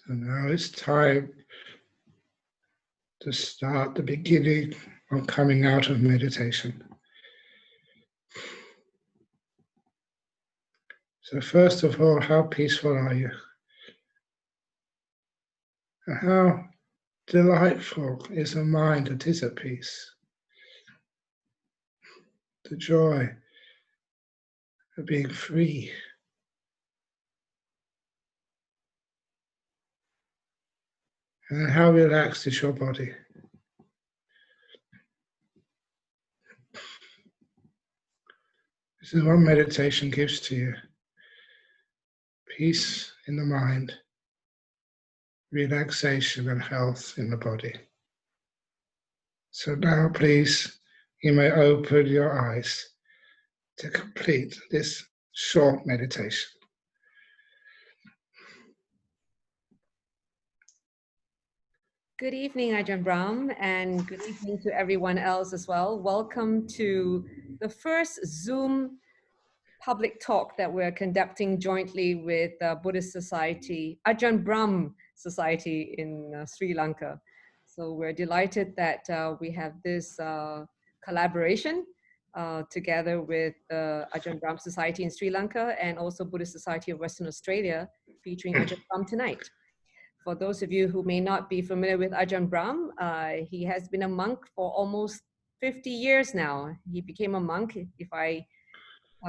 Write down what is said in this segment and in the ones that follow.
So now it's time to start the beginning of coming out of meditation. So first of all, how peaceful are you? And how delightful is a mind that is at peace? The joy of being free. And how relaxed is your body? This is what meditation gives to you. Peace in the mind, relaxation and health in the body. So now please, you may open your eyes to complete this short meditation. Good evening, Ajahn Brahm, and good evening to everyone else as well. Welcome to the first Zoom public talk that we're conducting jointly with Buddhist Society, Ajahn Brahm Society in Sri Lanka. So we're delighted that we have this collaboration together with Ajahn Brahm Society in Sri Lanka and also Buddhist Society of Western Australia, featuring Ajahn Brahm tonight. For those of you who may not be familiar with Ajahn Brahm, he has been a monk for almost 50 years now. He became a monk, if I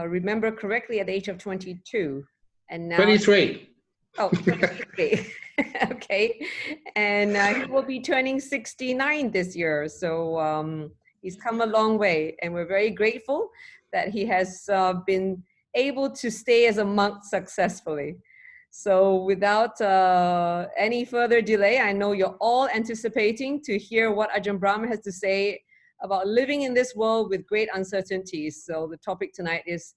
remember correctly, at the age of 22. And now 23. Oh, 23. Okay. And he will be turning 69 this year. So he's come a long way. And we're very grateful that he has been able to stay as a monk successfully. So without any further delay, I know you're all anticipating to hear what Ajahn Brahm has to say about living in this world with great uncertainties. So the topic tonight is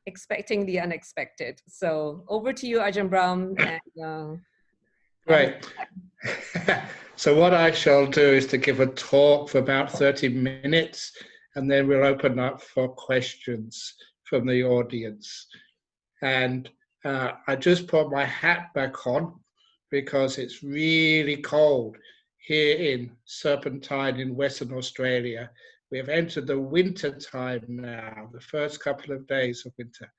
expecting the unexpected. So over to you, Ajahn Brahm. And, right. So what I shall do is to give a talk for about 30 minutes, and then we'll open up for questions from the audience. And I just put my hat back on because it's really cold here in Serpentine in Western Australia. We have entered the winter time now, the first couple of days of winter.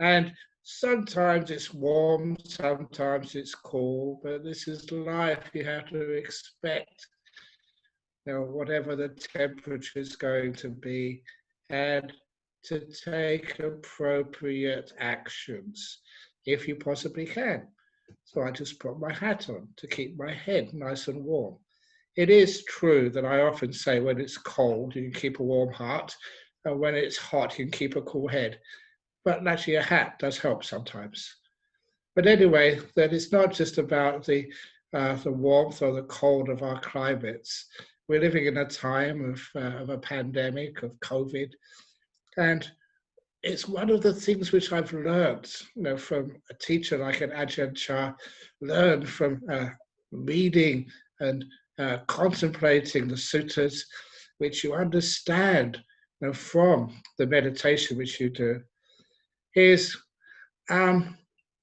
And sometimes it's warm, sometimes it's cool, but this is life. You have to expect, whatever the temperature is going to be, and to take appropriate actions if you possibly can. So I just put my hat on to keep my head nice and warm. It is true that I often say when it's cold, you can keep a warm heart, and when it's hot, you can keep a cool head. But actually a hat does help sometimes. But anyway, that it's not just about the warmth or the cold of our climates. We're living in a time of a pandemic, of COVID, and it's one of the things which I've learned, from a teacher like an Ajahn Chah, learned from reading and contemplating the suttas, which you understand from the meditation which you do, is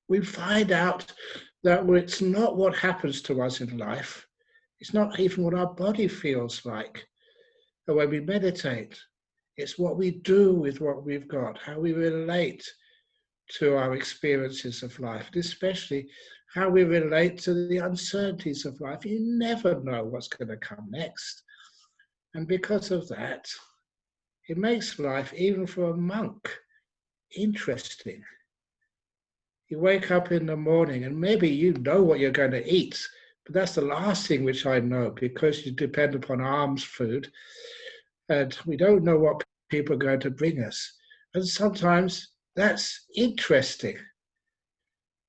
we find out that it's not what happens to us in life. It's not even what our body feels like when we meditate. It's what we do with what we've got, how we relate to our experiences of life, and especially how we relate to the uncertainties of life. You never know what's going to come next. And because of that, it makes life, even for a monk, interesting. You wake up in the morning and maybe you know what you're going to eat, but that's the last thing which I know, because you depend upon alms food and we don't know what people are going to bring us. And sometimes that's interesting.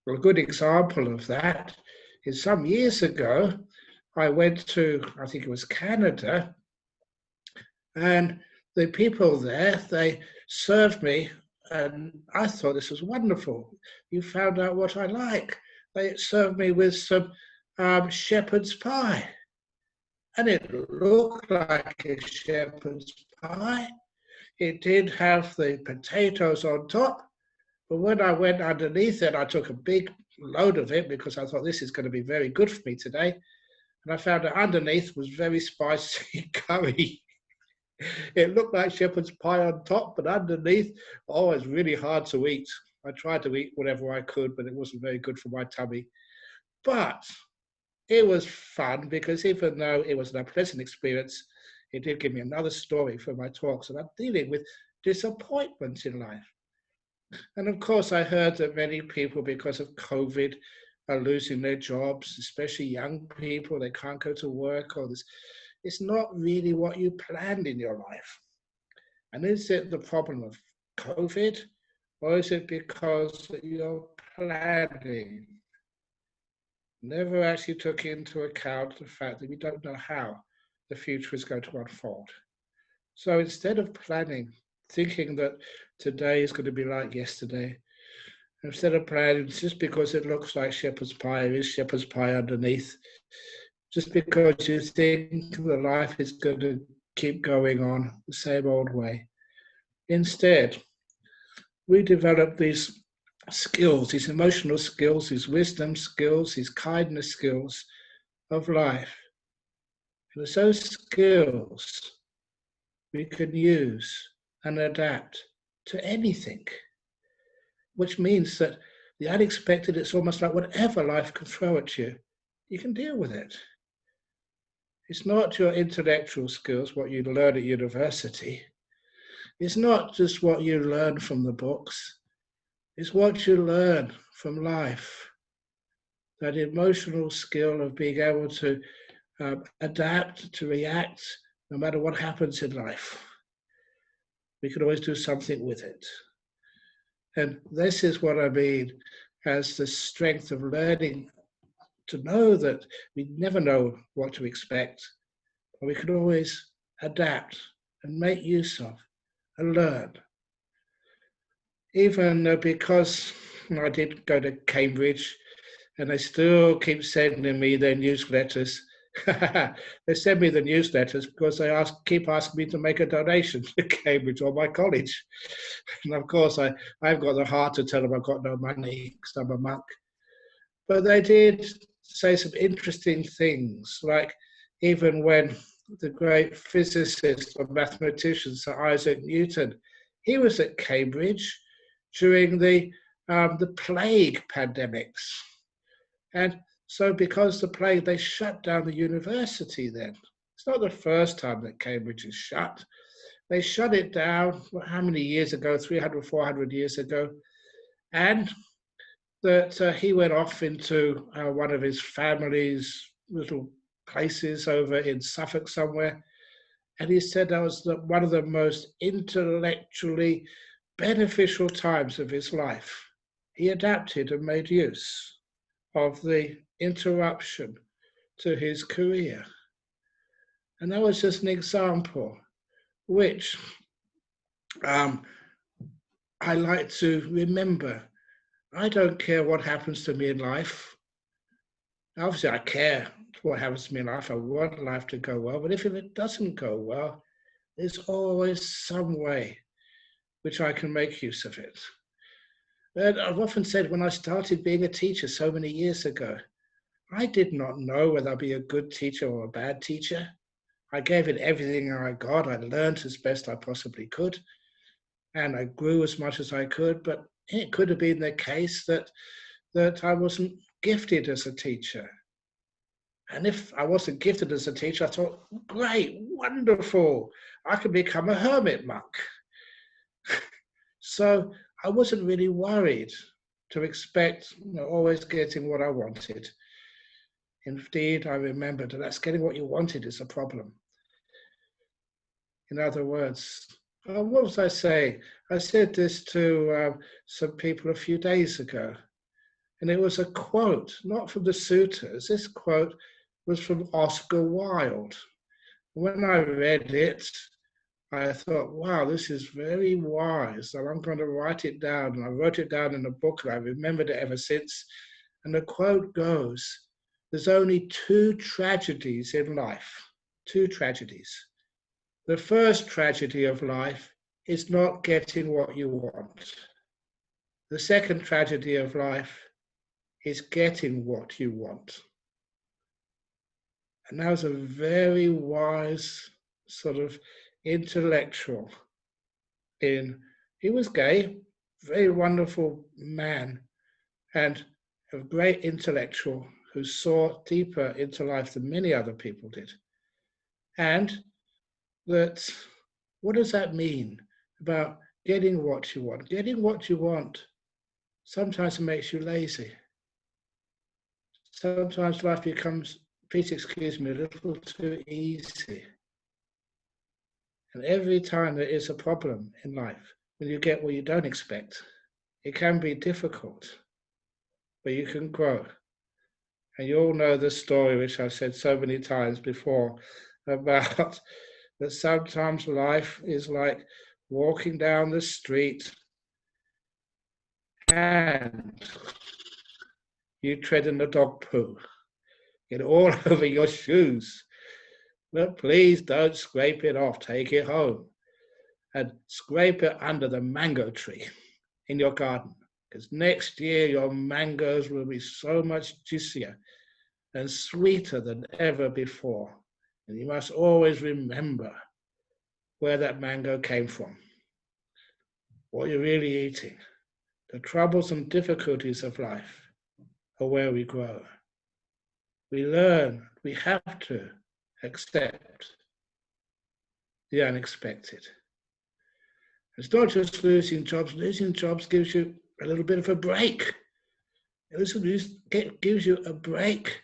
Well, a good example of that is some years ago, I went to, I think it was Canada, and the people there, they served me, and I thought this was wonderful. You found out what I like. They served me with some shepherd's pie. And it looked like a shepherd's pie. It did have the potatoes on top, but when I went underneath it, I took a big load of it because I thought this is going to be very good for me today. And I found that underneath was very spicy curry. It looked like shepherd's pie on top, but underneath, oh, it's really hard to eat. I tried to eat whatever I could, but it wasn't very good for my tummy. But it was fun because even though it was an unpleasant experience, it did give me another story for my talks about dealing with disappointment in life. And of course, I heard that many people, because of COVID, are losing their jobs, especially young people. They can't go to work, or this. It's not really what you planned in your life. And is it the problem of COVID, or is it because your planning never actually took into account the fact that we don't know how the future is going to unfold? So instead of planning, thinking that today is going to be like yesterday, instead of planning just because it looks like shepherd's pie, there is shepherd's pie underneath, just because you think that life is going to keep going on the same old way. Instead, we develop these skills, these emotional skills, these wisdom skills, these kindness skills of life. And it's those skills we can use and adapt to anything, which means that the unexpected, it's almost like whatever life can throw at you, you can deal with it. It's not your intellectual skills, what you learn at university. It's not just what you learn from the books. It's what you learn from life. That emotional skill of being able to adapt, to react, no matter what happens in life. We can always do something with it. And this is what I mean as the strength of learning to know that we never know what to expect, but we can always adapt and make use of and learn. Even because I did go to Cambridge and they still keep sending me their newsletters. They send me the newsletters because they keep asking me to make a donation to Cambridge or my college. And of course, I've got the heart to tell them I've got no money because I'm a monk. But they did say some interesting things, like even when the great physicist or mathematician, Sir Isaac Newton, he was at Cambridge during the plague pandemics. And so because the plague, they shut down the university then. It's not the first time that Cambridge is shut. They shut it down, how many years ago, 300, 400 years ago. And that he went off into one of his family's little places over in Suffolk somewhere. And he said that was one of the most intellectually beneficial times of his life. He adapted and made use of the interruption to his career. And that was just an example which I like to remember. I don't care what happens to me in life. Obviously, I care what happens to me in life. I want life to go well, but if it doesn't go well, there's always some way which I can make use of it. And I've often said when I started being a teacher so many years ago, I did not know whether I'd be a good teacher or a bad teacher. I gave it everything I got. I learned as best I possibly could, and I grew as much as I could, but it could have been the case that I wasn't gifted as a teacher. And if I wasn't gifted as a teacher, I thought, great, wonderful, I could become a hermit monk. So I wasn't really worried to expect always getting what I wanted. Indeed, I remembered that that's getting what you wanted is a problem. In other words, what was I saying? I said this to some people a few days ago, and it was a quote, not from the sutras. This quote was from Oscar Wilde. When I read it, I thought, wow, this is very wise, and I'm going to write it down. And I wrote it down in a book, and I remembered it ever since. And the quote goes, there's only two tragedies in life, two tragedies. The first tragedy of life is not getting what you want. The second tragedy of life is getting what you want. And that was a very wise sort of intellectual. He was gay, very wonderful man, and a great intellectual who saw deeper into life than many other people did. And that, what does that mean about getting what you want? Getting what you want sometimes makes you lazy. Sometimes life becomes, please excuse me, a little too easy. And every time there is a problem in life, when you get what you don't expect, it can be difficult, but you can grow. And you all know the story, which I've said so many times before, about that sometimes life is like walking down the street and you tread in the dog poo, get all over your shoes. But please don't scrape it off, take it home and scrape it under the mango tree in your garden. Because next year your mangoes will be so much juicier and sweeter than ever before. And you must always remember where that mango came from, what you're really eating. The troubles and difficulties of life are where we grow. We learn, we have to accept the unexpected. It's not just losing jobs. Losing jobs gives you a little bit of a break. It gives you a break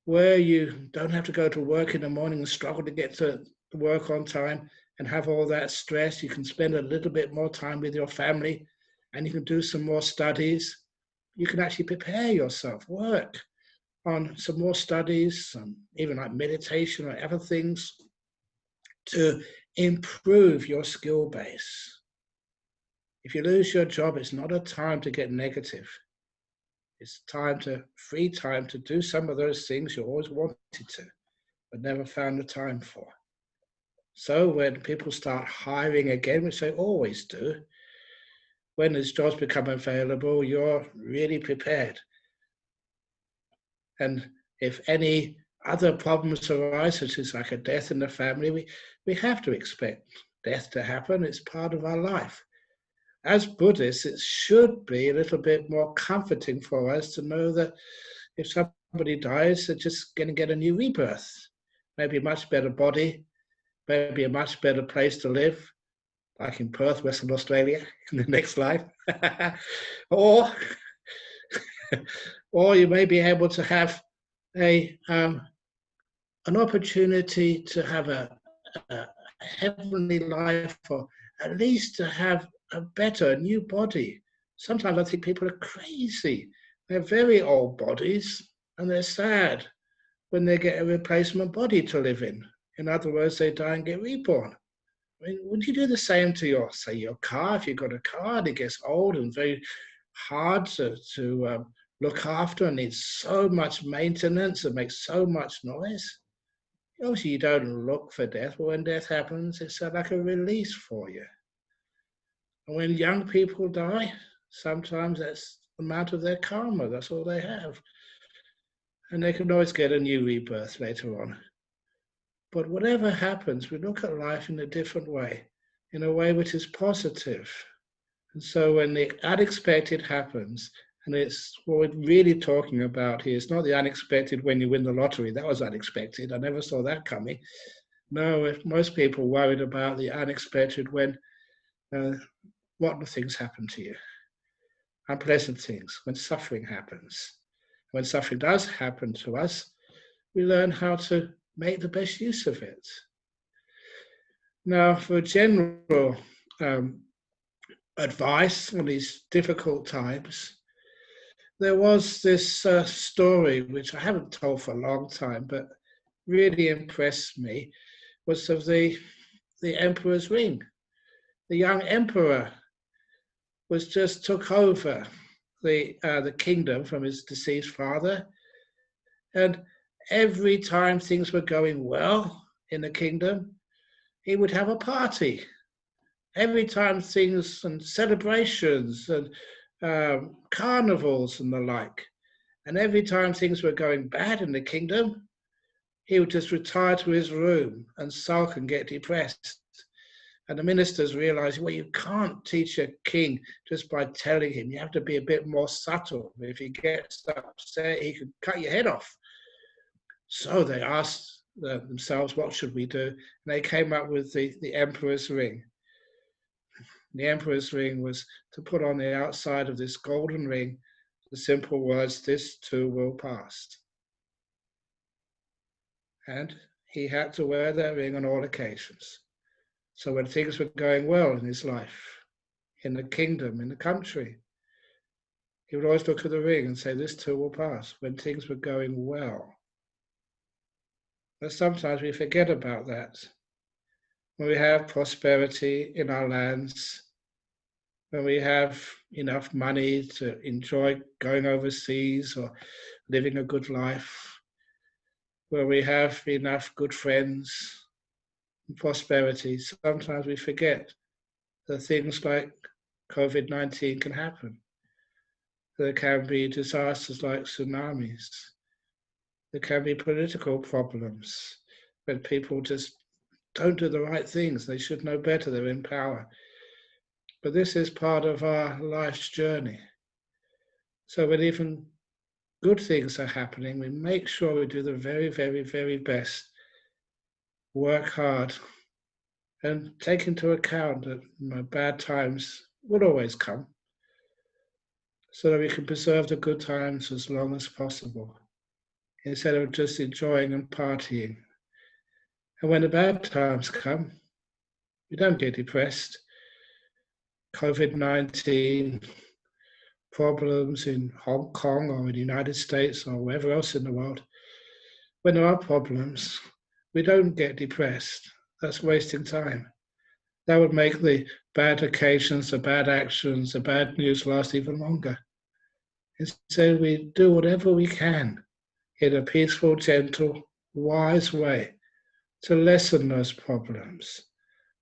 where you don't have to go to work in the morning and struggle to get to work on time and have all that stress. You can spend a little bit more time with your family and you can do some more studies. You can actually prepare yourself, work on some more studies, even like meditation or other things to improve your skill base. If you lose your job, it's not a time to get negative. It's free time to do some of those things you always wanted to, but never found the time for. So when people start hiring again, which they always do, when these jobs become available, you're really prepared. And if any other problems arise, such as like a death in the family, we have to expect death to happen. It's part of our life. As Buddhists, it should be a little bit more comforting for us to know that if somebody dies, they're just going to get a new rebirth, maybe a much better body, maybe a much better place to live, like in Perth, Western Australia, in the next life. or you may be able to have an opportunity to have a heavenly life, or at least to have a better new body. Sometimes I think people are crazy. They're very old bodies and they're sad when they get a replacement body to live in. In other words, they die and get reborn. I mean, would you do the same to your car? If you've got a car and it gets old and very hard to look after and needs so much maintenance and makes so much noise, obviously you don't look for death, but when death happens, it's like a release for you. And when young people die, sometimes that's the amount of their karma, that's all they have. And they can always get a new rebirth later on. But whatever happens, we look at life in a different way, in a way which is positive. And so when the unexpected happens, and it's what we're really talking about here, it's not the unexpected when you win the lottery. That was unexpected. I never saw that coming. No, most people worried about the unexpected when rotten things happen to you, unpleasant things, when suffering happens. When suffering does happen to us, we learn how to make the best use of it. Now, for general advice on these difficult times, there was this story, which I haven't told for a long time, but really impressed me, was of the emperor's ring. The young emperor took over the kingdom from his deceased father, and every time things were going well in the kingdom, he would have a party. Every time things and celebrations and carnivals and the like. And every time things were going bad in the kingdom, he would just retire to his room and sulk and get depressed. And the ministers realized, well, you can't teach a king just by telling him. You have to be a bit more subtle. If he gets upset, he could cut your head off. So they asked themselves, what should we do? And they came up with the emperor's ring. The emperor's ring was to put on the outside of this golden ring the simple words, this too will pass. And he had to wear that ring on all occasions. So when things were going well in his life, in the kingdom, in the country, he would always look at the ring and say, this too will pass, when things were going well. But sometimes we forget about that. When we have prosperity in our lands, when we have enough money to enjoy going overseas or living a good life, where we have enough good friends and prosperity, sometimes we forget that things like COVID-19 can happen. There can be disasters like tsunamis. There can be political problems when people just don't do the right things. They should know better, they're in power. But this is part of our life's journey. So when even good things are happening, we make sure we do the very, very, very best. Work hard and take into account that bad times will always come, so that we can preserve the good times as long as possible, instead of just enjoying and partying. And when the bad times come, we don't get depressed. COVID-19, problems in Hong Kong or in the United States or wherever else in the world, when there are problems, we don't get depressed. That's wasting time. That would make the bad occasions, the bad actions, the bad news last even longer. Instead, we do whatever we can in a peaceful, gentle, wise way to lessen those problems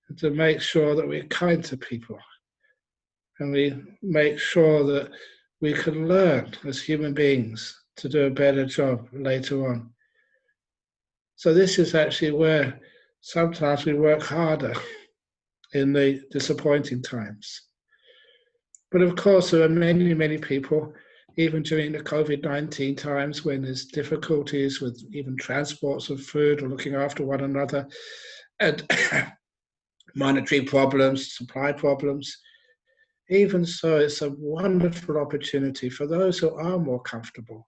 and to make sure that we're kind to people. And we make sure that we can learn as human beings to do a better job later on. So this is actually where sometimes we work harder in the disappointing times. But of course, there are many, many people, even during the COVID-19 times when there's difficulties with even transports of food or looking after one another, and monetary problems, supply problems. Even so, it's a wonderful opportunity for those who are more comfortable,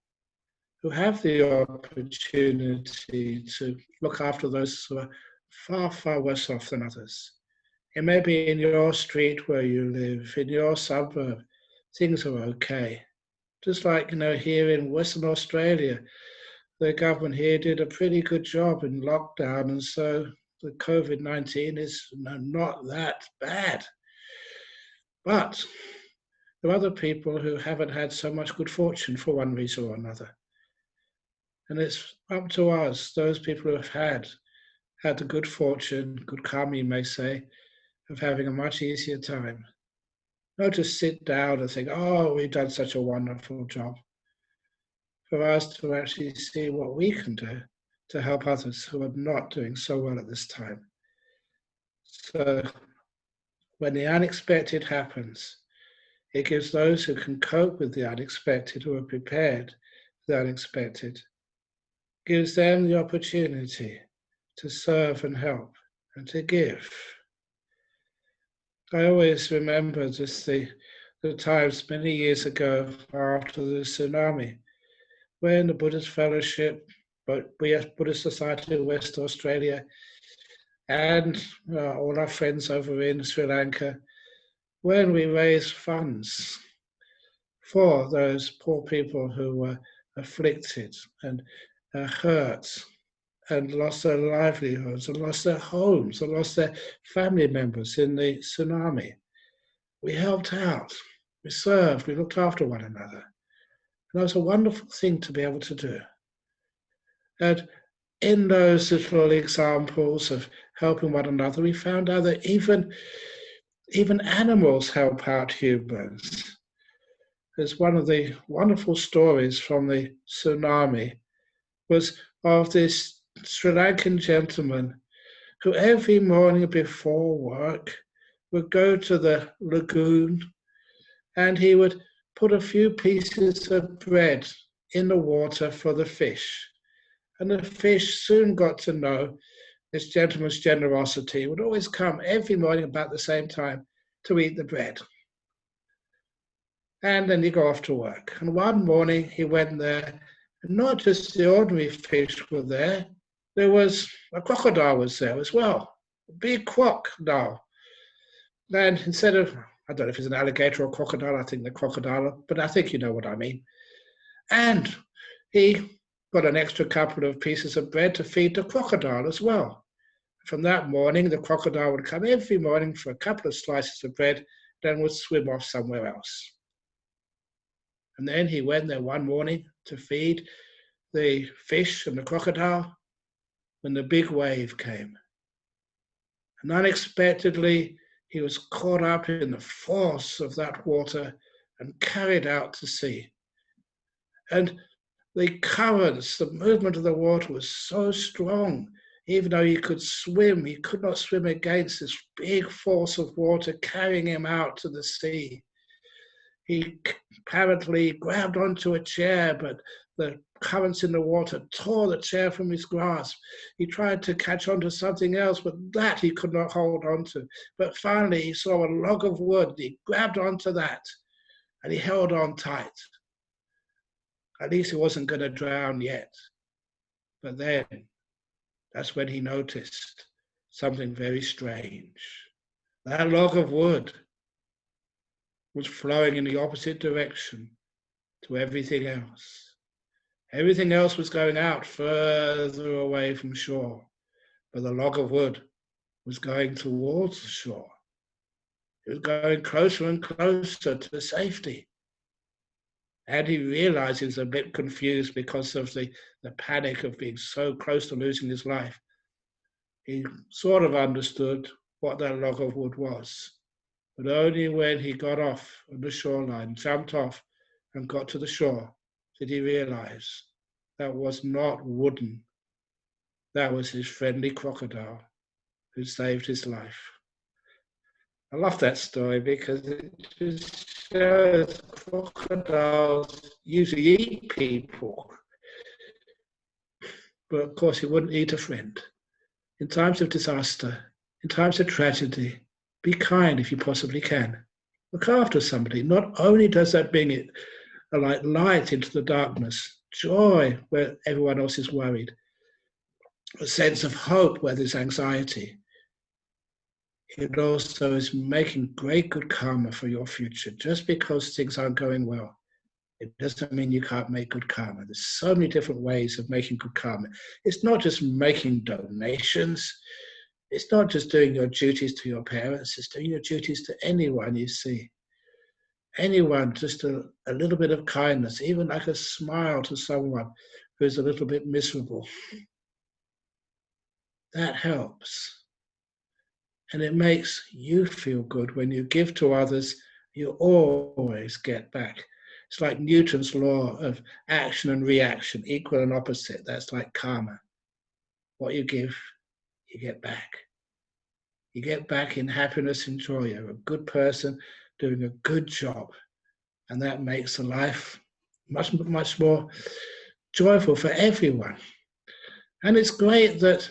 who have the opportunity to look after those who are far, far worse off than others. It may be in your street where you live, in your suburb, things are okay. Just like, here in Western Australia, the government here did a pretty good job in lockdown, and so the COVID-19 is not that bad. But there are other people who haven't had so much good fortune for one reason or another. And it's up to us, those people who have had the good fortune, good karma you may say, of having a much easier time. Not just sit down and think, oh, we've done such a wonderful job. For us to actually see what we can do to help others who are not doing so well at this time. So when the unexpected happens, it gives those who can cope with the unexpected, who are prepared for the unexpected, gives them the opportunity to serve and help and to give. I always remember just the times many years ago after the tsunami, when the Buddhist Fellowship, Buddhist Society of West Australia, and all our friends over in Sri Lanka, when we raised funds for those poor people who were afflicted and hurt and lost their livelihoods and lost their homes and lost their family members in the tsunami. We helped out, we served, we looked after one another. And that was a wonderful thing to be able to do. And in those little examples of helping one another, we found out that even animals help out humans. is one of the wonderful stories from the tsunami was of this Sri Lankan gentleman who every morning before work would go to the lagoon and he would put a few pieces of bread in the water for the fish. And the fish soon got to know this gentleman's generosity. He would always come every morning about the same time to eat the bread. And then he'd go off to work. And one morning he went there, and not just the ordinary fish were there, there was a crocodile was there as well, a big crocodile. And instead of, I don't know if it's an alligator or crocodile, I think the crocodile, but I think you know what I mean. And he got an extra couple of pieces of bread to feed the crocodile as well. From that morning, the crocodile would come every morning for a couple of slices of bread, then would swim off somewhere else. And then he went there one morning to feed the fish and the crocodile when the big wave came. And unexpectedly, he was caught up in the force of that water and carried out to sea. And the currents, the movement of the water was so strong, even though he could swim, he could not swim against this big force of water carrying him out to the sea. He apparently grabbed onto a chair, but the currents in the water tore the chair from his grasp. He tried to catch onto something else, but that he could not hold onto. But finally, he saw a log of wood. He grabbed onto that, and he held on tight. At least he wasn't going to drown yet. But then, that's when he noticed something very strange. That log of wood was flowing in the opposite direction to everything else. Everything else was going out further away from shore, but the log of wood was going towards the shore. It was going closer and closer to safety. And he realized he was a bit confused because of the panic of being so close to losing his life. He sort of understood what that log of wood was, but only when he got off on the shoreline, jumped off and got to the shore, did he realize that was not wooden. That was his friendly crocodile who saved his life. I love that story because it just shows crocodiles usually eat people. But of course, he wouldn't eat a friend. In times of disaster, in times of tragedy, be kind if you possibly can. Look after somebody. Not only does that bring it like light into the darkness, joy where everyone else is worried, a sense of hope where there's anxiety. It also is making great good karma for your future. Just because things aren't going well, it doesn't mean you can't make good karma. There's so many different ways of making good karma. It's not just making donations. It's not just doing your duties to your parents. It's doing your duties to anyone you see. Anyone, just a little bit of kindness, even like a smile to someone who's a little bit miserable. That helps. And it makes you feel good. When you give to others, you always get back. It's like Newton's law of action and reaction, equal and opposite. That's like karma. What you give, you get back. You get back in happiness and joy. You're a good person doing a good job. And that makes the life much, much more joyful for everyone. And it's great that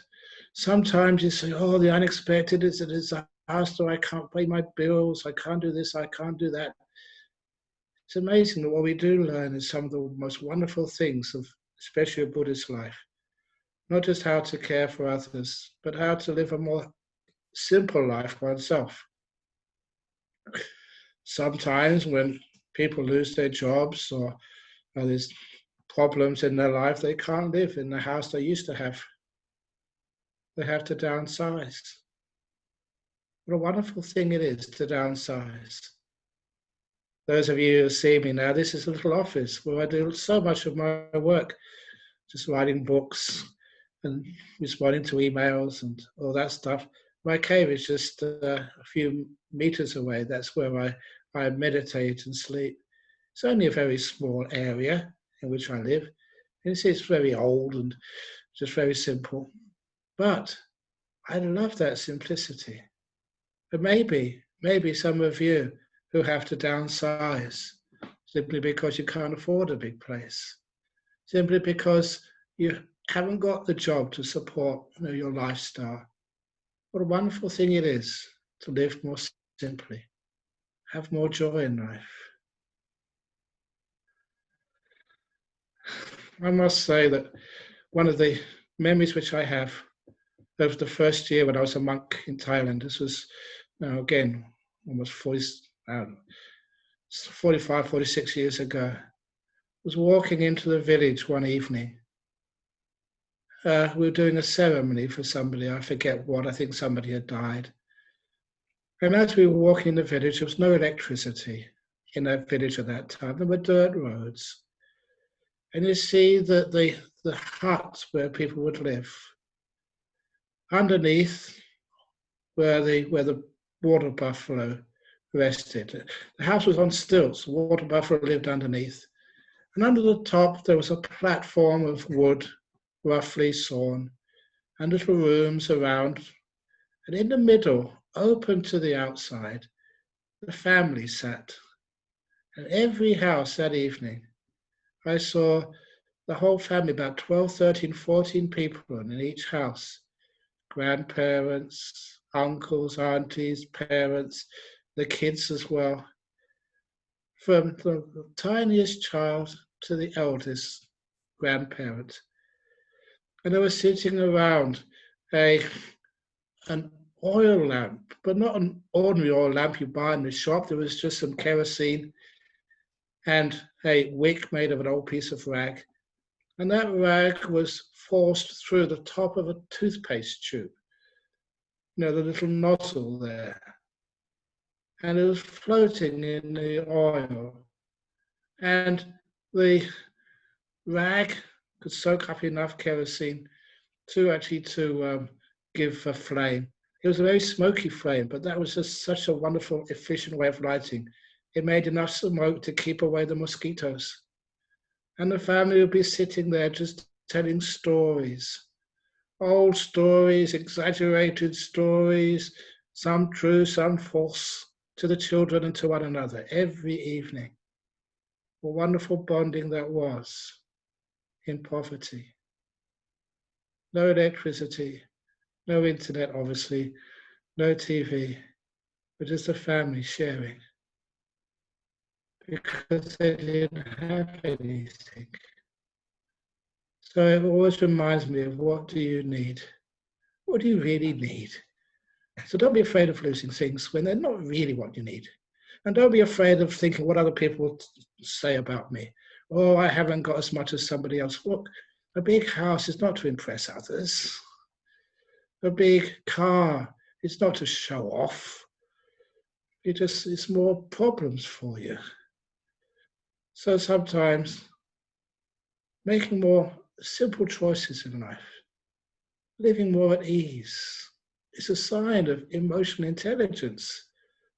sometimes you say, oh, the unexpected is a disaster. I can't pay my bills. I can't do this. I can't do that. It's amazing that what we do learn is some of the most wonderful things of especially a Buddhist life. Not just how to care for others, but how to live a more simple life oneself. Sometimes when people lose their jobs or there's problems in their life, they can't live in the house they used to have. They have to downsize. What a wonderful thing it is to downsize. Those of you who see me now, this is a little office where I do so much of my work, just writing books and responding to emails and all that stuff. My cave is just a few meters away. That's where I meditate and sleep. It's only a very small area in which I live. It's very old and just very simple. But I love that simplicity. But maybe some of you who have to downsize simply because you can't afford a big place, simply because you haven't got the job to support your lifestyle. What a wonderful thing it is to live more simply, have more joy in life. I must say that one of the memories which I have of the first year when I was a monk in Thailand, this was again almost 45, 46 years ago, was walking into the village one evening. We were doing a ceremony for somebody, I forget what, I think somebody had died. And as we were walking in the village, there was no electricity in that village at that time. There were dirt roads. And you see that the huts where people would live, underneath where the water buffalo rested. The house was on stilts, the water buffalo lived underneath. And under the top, there was a platform of wood, roughly sawn, and little rooms around. And in the middle, open to the outside, the family sat. And every house that evening, I saw the whole family, about 12, 13, 14 people in each house. Grandparents, uncles, aunties, parents, the kids as well. From the tiniest child to the eldest grandparent. And they were sitting around an oil lamp, but not an ordinary oil lamp you buy in the shop. There was just some kerosene and a wick made of an old piece of rag. And that rag was forced through the top of a toothpaste tube. The little nozzle there. And it was floating in the oil. And the rag could soak up enough kerosene to give a flame. It was a very smoky flame, but that was just such a wonderful, efficient way of lighting. It made enough smoke to keep away the mosquitoes. And the family would be sitting there just telling stories, old stories, exaggerated stories, some true, some false, to the children and to one another every evening. What wonderful bonding that was in poverty. No electricity, no internet, obviously, no TV, but just a family sharing. Because they didn't have anything. So it always reminds me of, what do you need? What do you really need? So don't be afraid of losing things when they're not really what you need. And don't be afraid of thinking what other people will say about me. Oh, I haven't got as much as somebody else. Look, a big house is not to impress others. A big car is not to show off. It's more problems for you. So sometimes making more simple choices in life, living more at ease, is a sign of emotional intelligence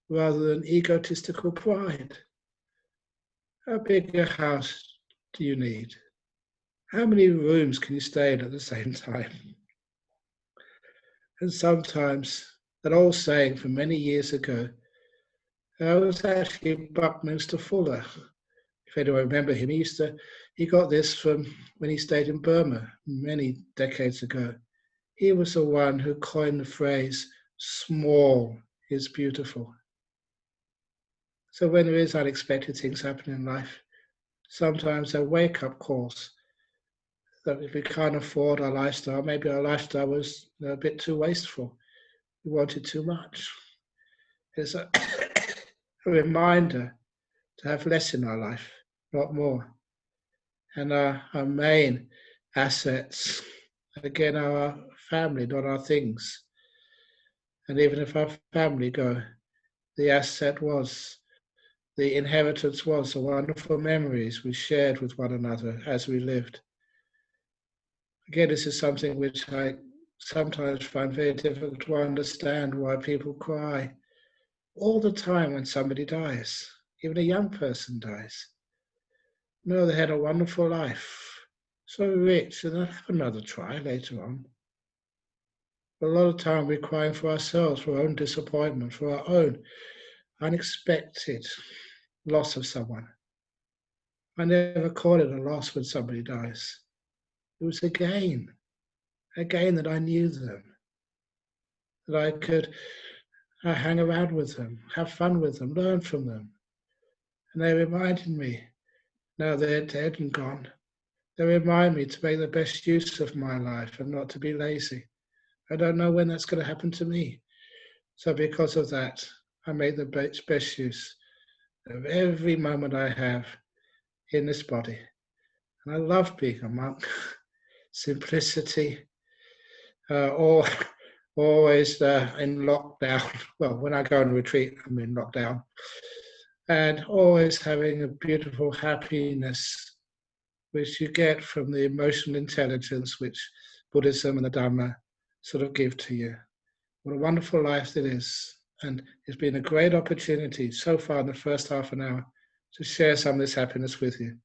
rather than egotistical pride. How big a house do you need? How many rooms can you stay in at the same time? And sometimes, that old saying from many years ago, I was actually Buckminster Fuller. If anyone remember him, he got this from when he stayed in Burma many decades ago. He was the one who coined the phrase, small is beautiful. So when there is unexpected things happening in life, sometimes they're wake-up calls that if we can't afford our lifestyle, maybe our lifestyle was a bit too wasteful. We wanted too much. It's a reminder to have less in our life, not more. And our main assets, again, are our family, not our things. And even if our family go, the asset was, the inheritance was the wonderful memories we shared with one another as we lived. Again, this is something which I sometimes find very difficult to understand, why people cry all the time when somebody dies, even a young person dies. No, they had a wonderful life, so rich, and they'll have another try later on. But a lot of time we're crying for ourselves, for our own disappointment, for our own unexpected loss of someone. I never call it a loss when somebody dies. It was a gain that I knew them, that I could hang around with them, have fun with them, learn from them. And they reminded me, now they're dead and gone, they remind me to make the best use of my life and not to be lazy. I don't know when that's going to happen to me. So because of that, I make the best use of every moment I have in this body. And I love being a monk. Simplicity, always in lockdown. Well, when I go on retreat, I'm in lockdown. And always having a beautiful happiness, which you get from the emotional intelligence which Buddhism and the Dhamma sort of give to you. What a wonderful life it is. And it's been a great opportunity so far in the first half an hour to share some of this happiness with you.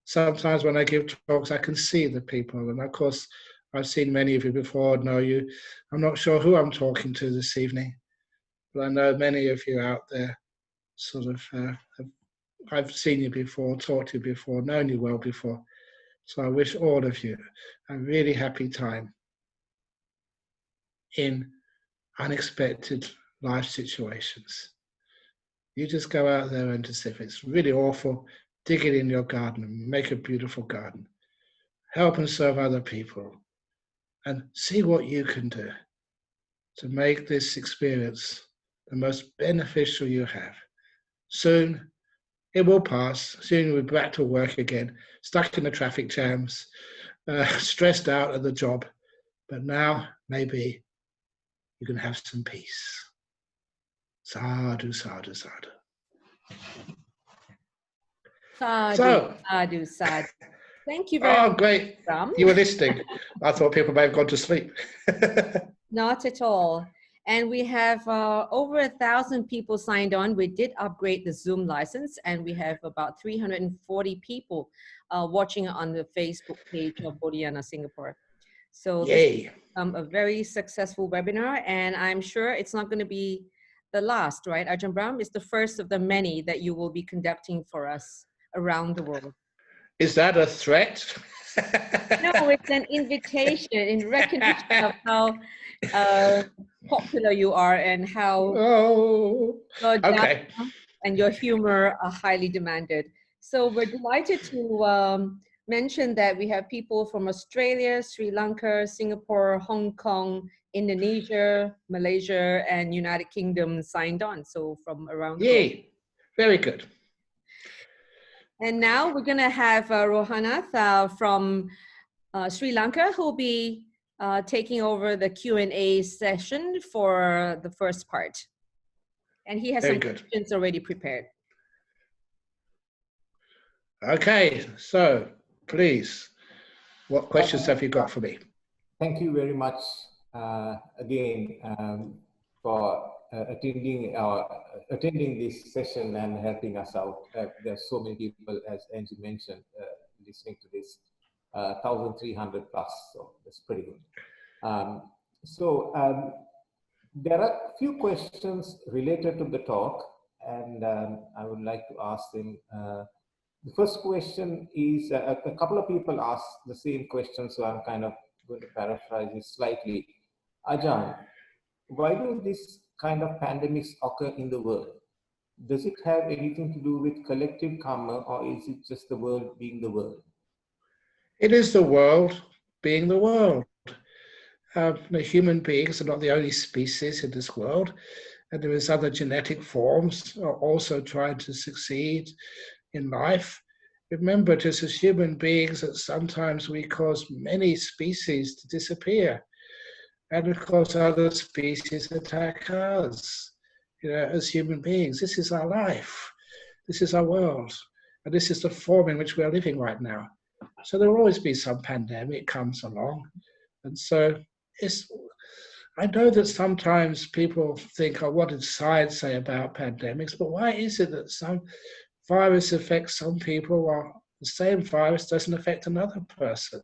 Sometimes when I give talks, I can see the people. And of course, I've seen many of you before, know you. I'm not sure who I'm talking to this evening, but I know many of you out there sort of, I've seen you before, talked to you before, known you well before. So I wish all of you a really happy time in unexpected life situations. You just go out there and just, if it's really awful, dig it in your garden and make a beautiful garden. Help and serve other people and see what you can do to make this experience the most beneficial you have. Soon it will pass. Soon you'll be back to work again, stuck in the traffic jams, stressed out at the job. But now maybe you can have some peace. Sadhu, sadhu, sadhu. Sadhu, So, sadhu, sadhu. Thank you very much. Oh, great. Brahm. You were listening. I thought people may have gone to sleep. Not at all. And we have over 1,000 people signed on. We did upgrade the Zoom license, and we have about 340 people watching on the Facebook page of Bodhinyana Singapore. So Yay. this is a very successful webinar, and I'm sure it's not going to be the last, right? Ajahn Brahm is the first of the many that you will be conducting for us around the world. Is that a threat? No, it's an invitation in recognition of how popular you are and how your okay. Dhamma and your humor are highly demanded. So we're delighted to mention that we have people from Australia, Sri Lanka, Singapore, Hong Kong, Indonesia, Malaysia, and United Kingdom signed on. So from around the world. Yay. Very good. And now we're going to have Rohanath from Sri Lanka, who will be taking over the Q&A session for the first part. And he has some questions already prepared. Okay, so please, what questions have you got for me? Thank you very much again for attending this session and helping us out. There's so many people, as Angie mentioned, listening to this, 1,300 plus, so that's pretty good. There are a few questions related to the talk, and I would like to ask them. The first question is, a couple of people asked the same question, so I'm kind of going to paraphrase it slightly. Ajahn, why do this kind of pandemics occur in the world? Does it have anything to do with collective karma, or is it just the world being the world? It is the world being the world. The human beings are not the only species in this world, and there is other genetic forms are also trying to succeed in life. Remember, just as human beings, that sometimes we cause many species to disappear, and of course other species attack us. You know, as human beings, this is our life, this is our world, and this is the form in which we are living right now. So there will always be some pandemic comes along, and so I know that sometimes people think, oh, what did science say about pandemics? But why is it that some virus affects some people while the same virus doesn't affect another person.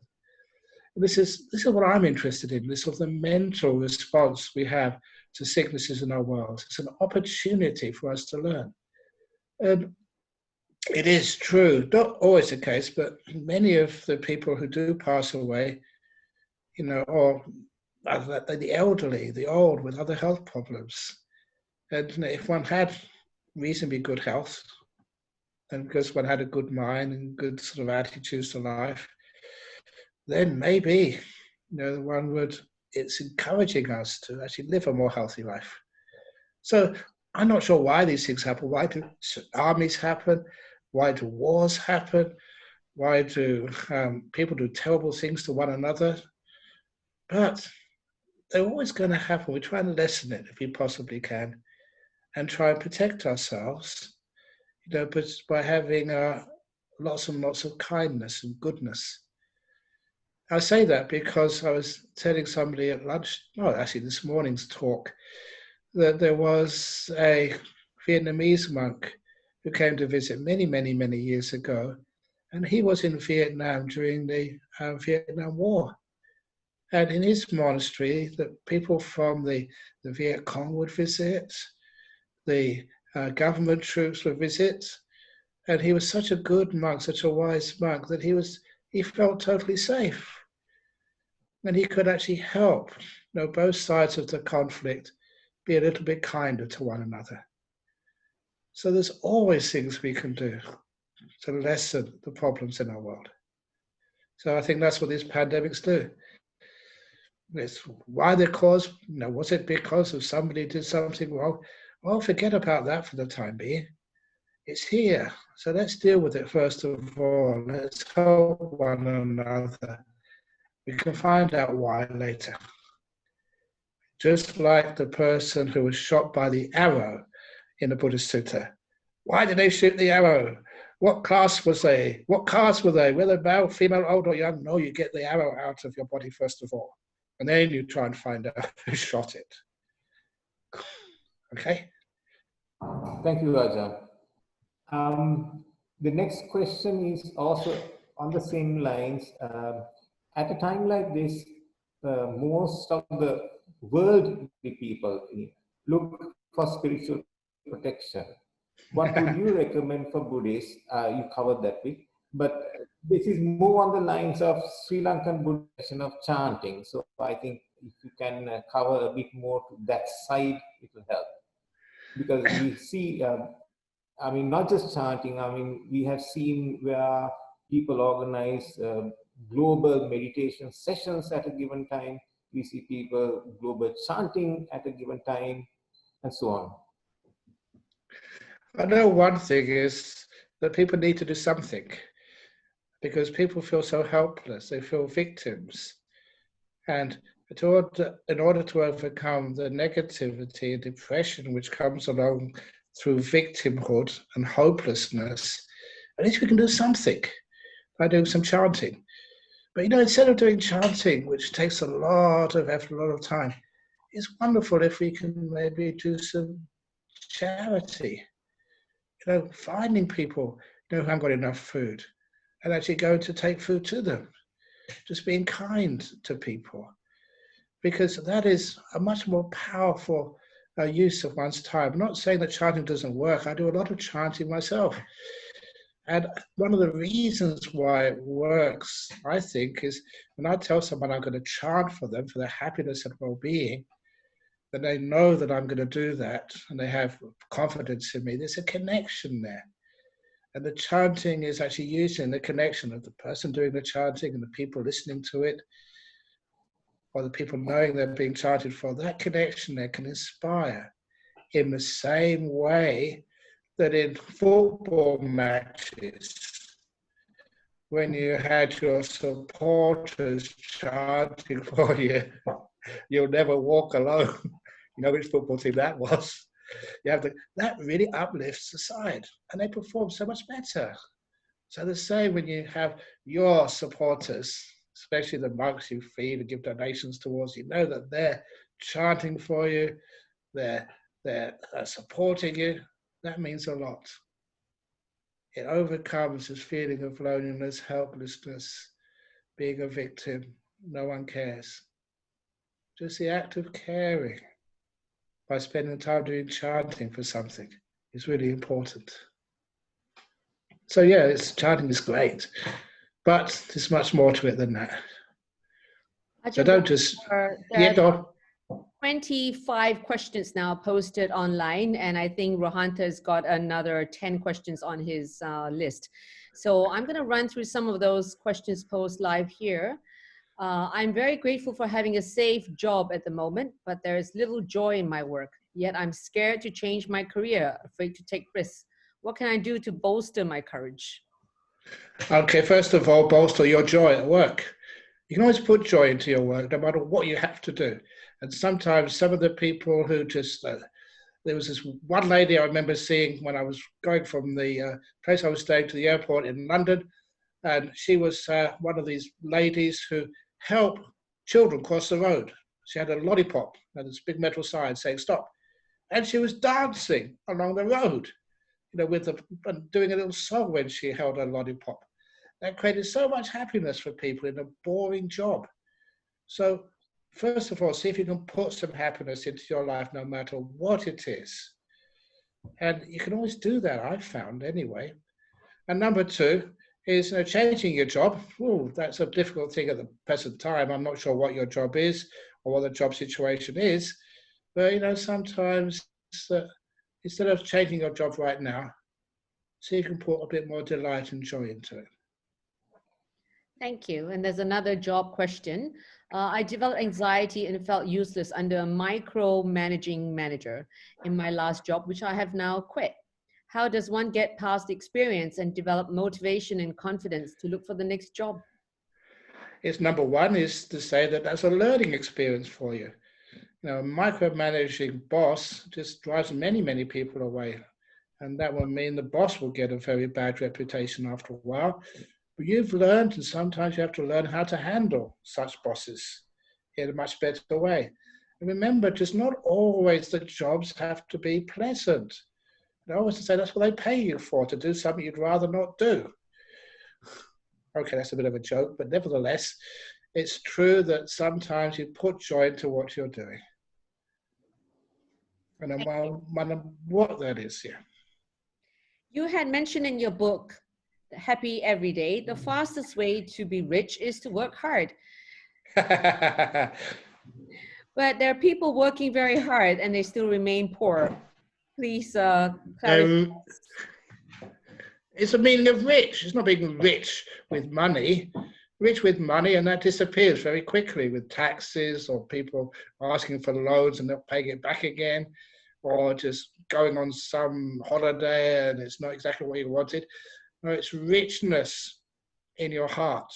This is what I'm interested in, this of the mental response we have to sicknesses in our world. It's an opportunity for us to learn. And it is true, not always the case, but many of the people who do pass away, or the elderly, the old with other health problems. And if one had reasonably good health, and because one had a good mind and good sort of attitudes to life, then maybe, it's encouraging us to actually live a more healthy life. So I'm not sure why these things happen. Why do armies happen? Why do wars happen? Why do people do terrible things to one another? But they're always going to happen. We try and lessen it if we possibly can, and try and protect ourselves, but by having lots and lots of kindness and goodness. I say that because I was telling somebody at lunch, actually this morning's talk, that there was a Vietnamese monk who came to visit many, many, many years ago, and he was in Vietnam during the Vietnam War. And in his monastery, the people from the Viet Cong would visit, the government troops would visit, and he was such a good monk, such a wise monk, that he felt totally safe. And he could actually help both sides of the conflict be a little bit kinder to one another. So there's always things we can do to lessen the problems in our world. So I think that's what these pandemics do. It's why they're caused, was it because of somebody did something wrong? Well, forget about that for the time being. It's here. So let's deal with it first of all. Let's help one another. We can find out why later. Just like the person who was shot by the arrow in the Buddhist Sutta. Why did they shoot the arrow? What class was they? What caste were they? Whether male, female, old or young? No, you get the arrow out of your body first of all. And then you try and find out who shot it. Okay? Thank you, Ajahn. The next question is also on the same lines. At a time like this, most of the worldly people look for spiritual protection. What would you recommend for Buddhists? You covered that bit, but this is more on the lines of Sri Lankan Buddhism of chanting. So I think if you can cover a bit more to that side, it will help. Because we see, not just chanting, we have seen where people organize global meditation sessions at a given time. We see people global chanting at a given time, and so on. I know one thing is that people need to do something, because people feel so helpless, they feel victims. And in order to overcome the negativity and depression which comes along through victimhood and hopelessness, at least we can do something by doing some chanting. But instead of doing chanting, which takes a lot of effort, a lot of time, it's wonderful if we can maybe do some charity. Finding people who haven't got enough food and actually going to take food to them. Just being kind to people. Because that is a much more powerful use of one's time. I'm not saying that chanting doesn't work. I do a lot of chanting myself. And one of the reasons why it works, I think, is when I tell someone I'm going to chant for them, for their happiness and well-being, then they know that I'm going to do that and they have confidence in me. There's a connection there. And the chanting is actually using the connection of the person doing the chanting and the people listening to it, or the people knowing they're being chanted for. That connection there can inspire in the same way that in football matches, when you had your supporters chanting for you, you'll never walk alone. You know which football team that was. That really uplifts the side, and they perform so much better. So the same when you have your supporters, especially the monks you feed and give donations towards, you know that they're chanting for you, they're supporting you. That means a lot. it overcomes this feeling of loneliness, helplessness, being a victim. No one cares. Just the act of caring by spending time doing chanting for something is really important. So yeah, chanting is great, but there's much more to it than that. So don't just, yeah, go on. 25 questions now posted online, and I think Rohanta's got another 10 questions on his list. So I'm going to run through some of those questions posed live here. I'm very grateful for having a safe job at the moment, but there is little joy in my work. Yet I'm scared to change my career, afraid to take risks. What can I do to bolster my courage? Okay, first of all, bolster your joy at work. You can always put joy into your work, no matter what you have to do. And sometimes some of the people who just, there was this one lady I remember seeing when I was going from the place I was staying to the airport in London. And she was one of these ladies who help children cross the road. She had a lollipop and this big metal sign saying stop. And she was dancing along the road, you know, and doing a little song when she held her lollipop. That created so much happiness for people in a boring job. So first of all, see if you can put some happiness into your life, no matter what it is. And you can always do that, I've found anyway. And number two is changing your job. Ooh, that's a difficult thing at the present time. I'm not sure what your job is or what the job situation is. But, sometimes instead of changing your job right now, see if you can put a bit more delight and joy into it. Thank you. And there's another job question. I developed anxiety and felt useless under a micromanaging manager in my last job, which I have now quit. How does one get past the experience and develop motivation and confidence to look for the next job? It's number one is to say that that's a learning experience for you. A micromanaging boss just drives many, many people away. And that will mean the boss will get a very bad reputation after a while. But you've learned, and sometimes you have to learn how to handle such bosses in a much better way. And remember, just not always the jobs have to be pleasant. I always say that's what they pay you for, to do something you'd rather not do. Okay, that's a bit of a joke, but nevertheless, it's true that sometimes you put joy into what you're doing. And I wonder what that is, yeah. You had mentioned in your book, Happy Every Day, the fastest way to be rich is to work hard. But there are people working very hard and they still remain poor. Please clarify. It's the meaning of rich. It's not being rich with money. Rich with money, and that disappears very quickly with taxes or people asking for loans and not paying it back again, or just going on some holiday and it's not exactly what you wanted. No, it's richness in your heart,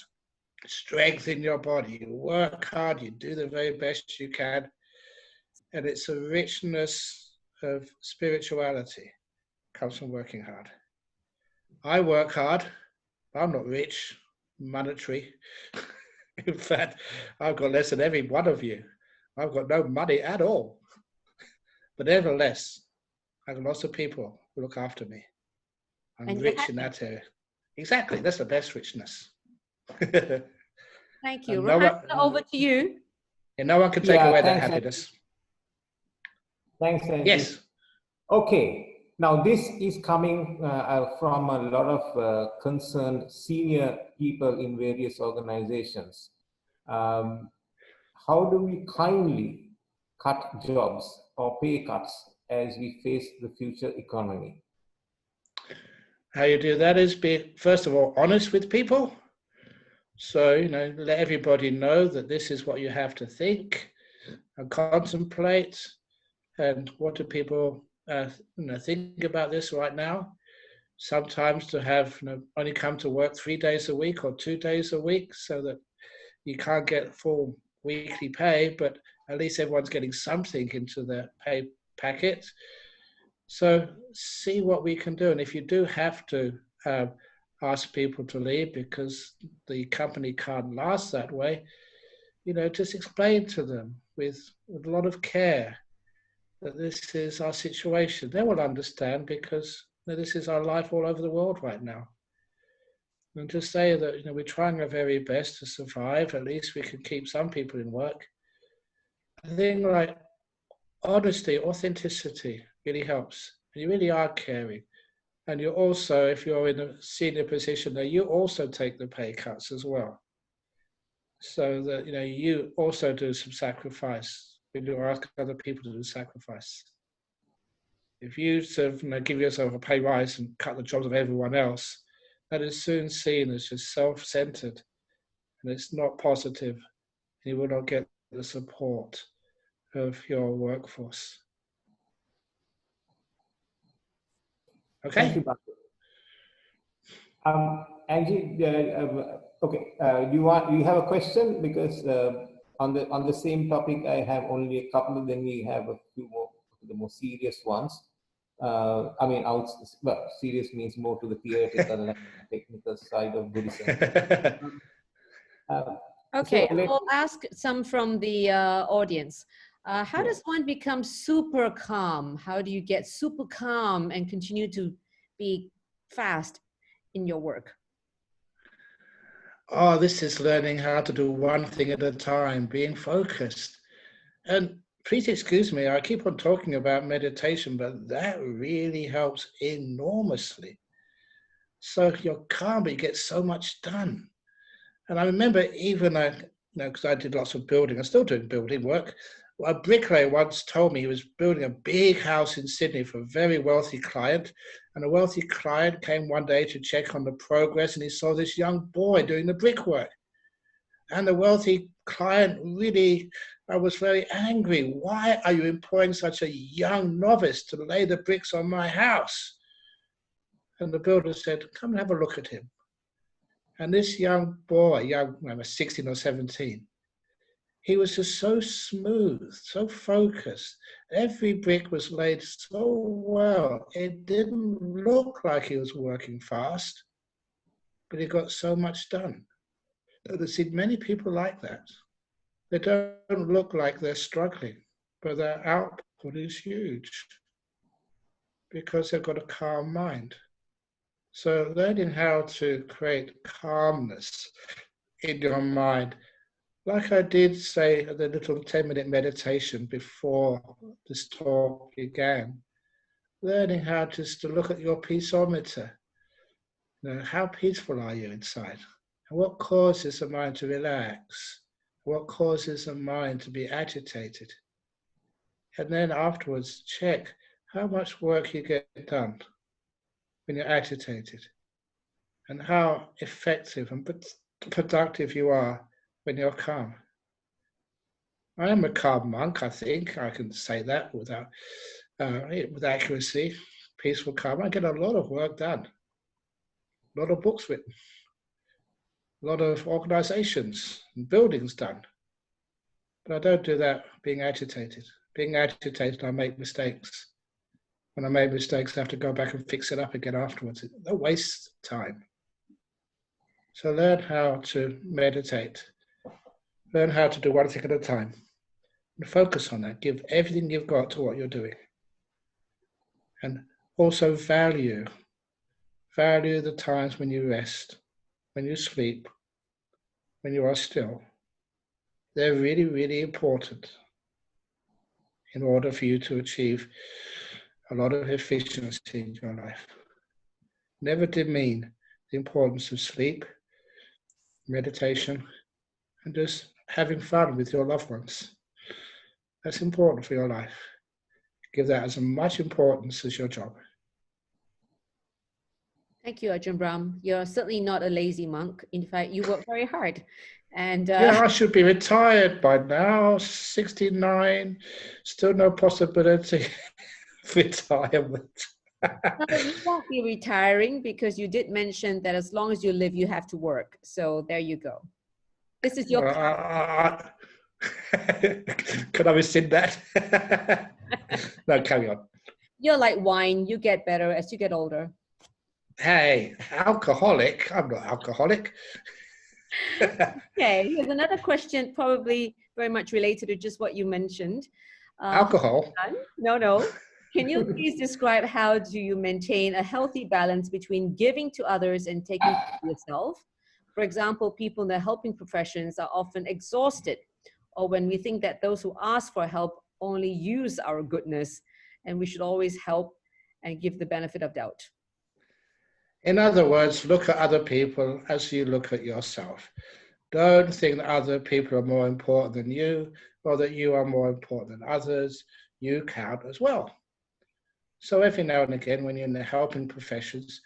strength in your body. You work hard, you do the very best you can, and it's a richness of spirituality. It comes from working hard. I work hard. I'm not rich, monetary. In fact, I've got less than every one of you. I've got no money at all. But nevertheless, I have lots of people who look after me. I'm rich in that area. Exactly, that's the best richness. Thank you. Rohansa, over to you. And no one can take away that happiness. Thanks, Andy. Yes. Okay. Now, this is coming from a lot of concerned senior people in various organizations. How do we kindly cut jobs or pay cuts as we face the future economy? How you do that is be, first of all, honest with people. So, let everybody know that this is what you have to think and contemplate. And what do people think about this right now? Sometimes to have only come to work 3 days a week or 2 days a week, so that you can't get full weekly pay, but at least everyone's getting something into their pay packet. So see what we can do. And if you do have to ask people to leave because the company can't last that way, just explain to them with a lot of care that this is our situation. They will understand because Now, this is our life all over the world right now. And to say that, we're trying our very best to survive, at least we can keep some people in work. I think like honesty, authenticity really helps. You really are caring. And you also, if you're in a senior position there, you also take the pay cuts as well. So that, you also do some sacrifice when you ask other people to do sacrifice. If you sort of give yourself a pay rise and cut the jobs of everyone else, that is soon seen as just self-centered, and it's not positive. You will not get the support of your workforce. Okay. Thank you, Bhakti. Angie, okay. You have a question? Because on the same topic, I have only a couple. Then we have a few more, the more serious ones. Serious means more to the theoretical and technical side of Buddhism. Okay, so I'll ask some from the audience. How does one become super calm? How do you get super calm and continue to be fast in your work? Oh, this is learning how to do one thing at a time, being focused. And please excuse me, I keep on talking about meditation, but that really helps enormously. So you're calm, but you get so much done. And I remember even, because I did lots of building, I'm still doing building work. A bricklayer once told me he was building a big house in Sydney for a very wealthy client. And a wealthy client came one day to check on the progress, and he saw this young boy doing the brickwork. And the wealthy client really was very angry. Why are you employing such a young novice to lay the bricks on my house? And the builder said, come and have a look at him. And this young boy, 16 or 17, he was just so smooth, so focused. Every brick was laid so well. It didn't look like he was working fast, but he got so much done. I've seen many people like that. They don't look like they're struggling, but their output is huge because they've got a calm mind. So learning how to create calmness in your mind, like I did say the little 10-minute meditation before this talk began, learning how just to look at your peaceometer. How peaceful are you inside? And what causes the mind to relax? What causes the mind to be agitated? And then afterwards, check how much work you get done when you're agitated, and how effective and productive you are when you're calm. I am a calm monk, I think. I can say that without with accuracy. Peaceful, calm. I get a lot of work done. A lot of books written. A lot of organizations and buildings done. But I don't do that being agitated. Being agitated, I make mistakes. When I make mistakes, I have to go back and fix it up again afterwards. It's a waste of time. So learn how to meditate. Learn how to do one thing at a time. And focus on that. Give everything you've got to what you're doing. And also value the times when you rest, when you sleep, when you are still. They're really, really important in order for you to achieve a lot of efficiency in your life. Never demean the importance of sleep, meditation, and just having fun with your loved ones. That's important for your life. Give that as much importance as your job. Thank you, Ajahn Brahm. You're certainly not a lazy monk. In fact, you work very hard. And yeah, I should be retired by now, 69, still no possibility of retirement. You won't be retiring because you did mention that as long as you live, you have to work. So there you go. This is your... Could I rescind that? No, carry on. You're like wine. You get better as you get older. Hey, alcoholic? I'm not alcoholic. Okay, here's another question, probably very much related to just what you mentioned. Alcohol? No. Can you please describe how do you maintain a healthy balance between giving to others and taking care of yourself? For example, people in the helping professions are often exhausted, or when we think that those who ask for help only use our goodness, and we should always help and give the benefit of doubt. In other words, look at other people as you look at yourself. Don't think that other people are more important than you, or that you are more important than others. You count as well. So every now and again, when you're in the helping professions,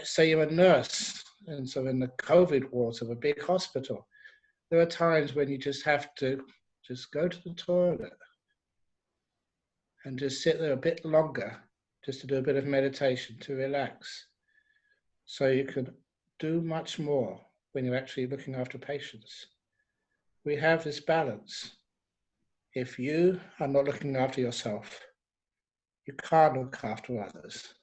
say you're a nurse, and so in the COVID wards of a big hospital, there are times when you just have to just go to the toilet and just sit there a bit longer, just to do a bit of meditation, to relax. So you can do much more when you're actually looking after patients. We have this balance. If you are not looking after yourself, you can't look after others.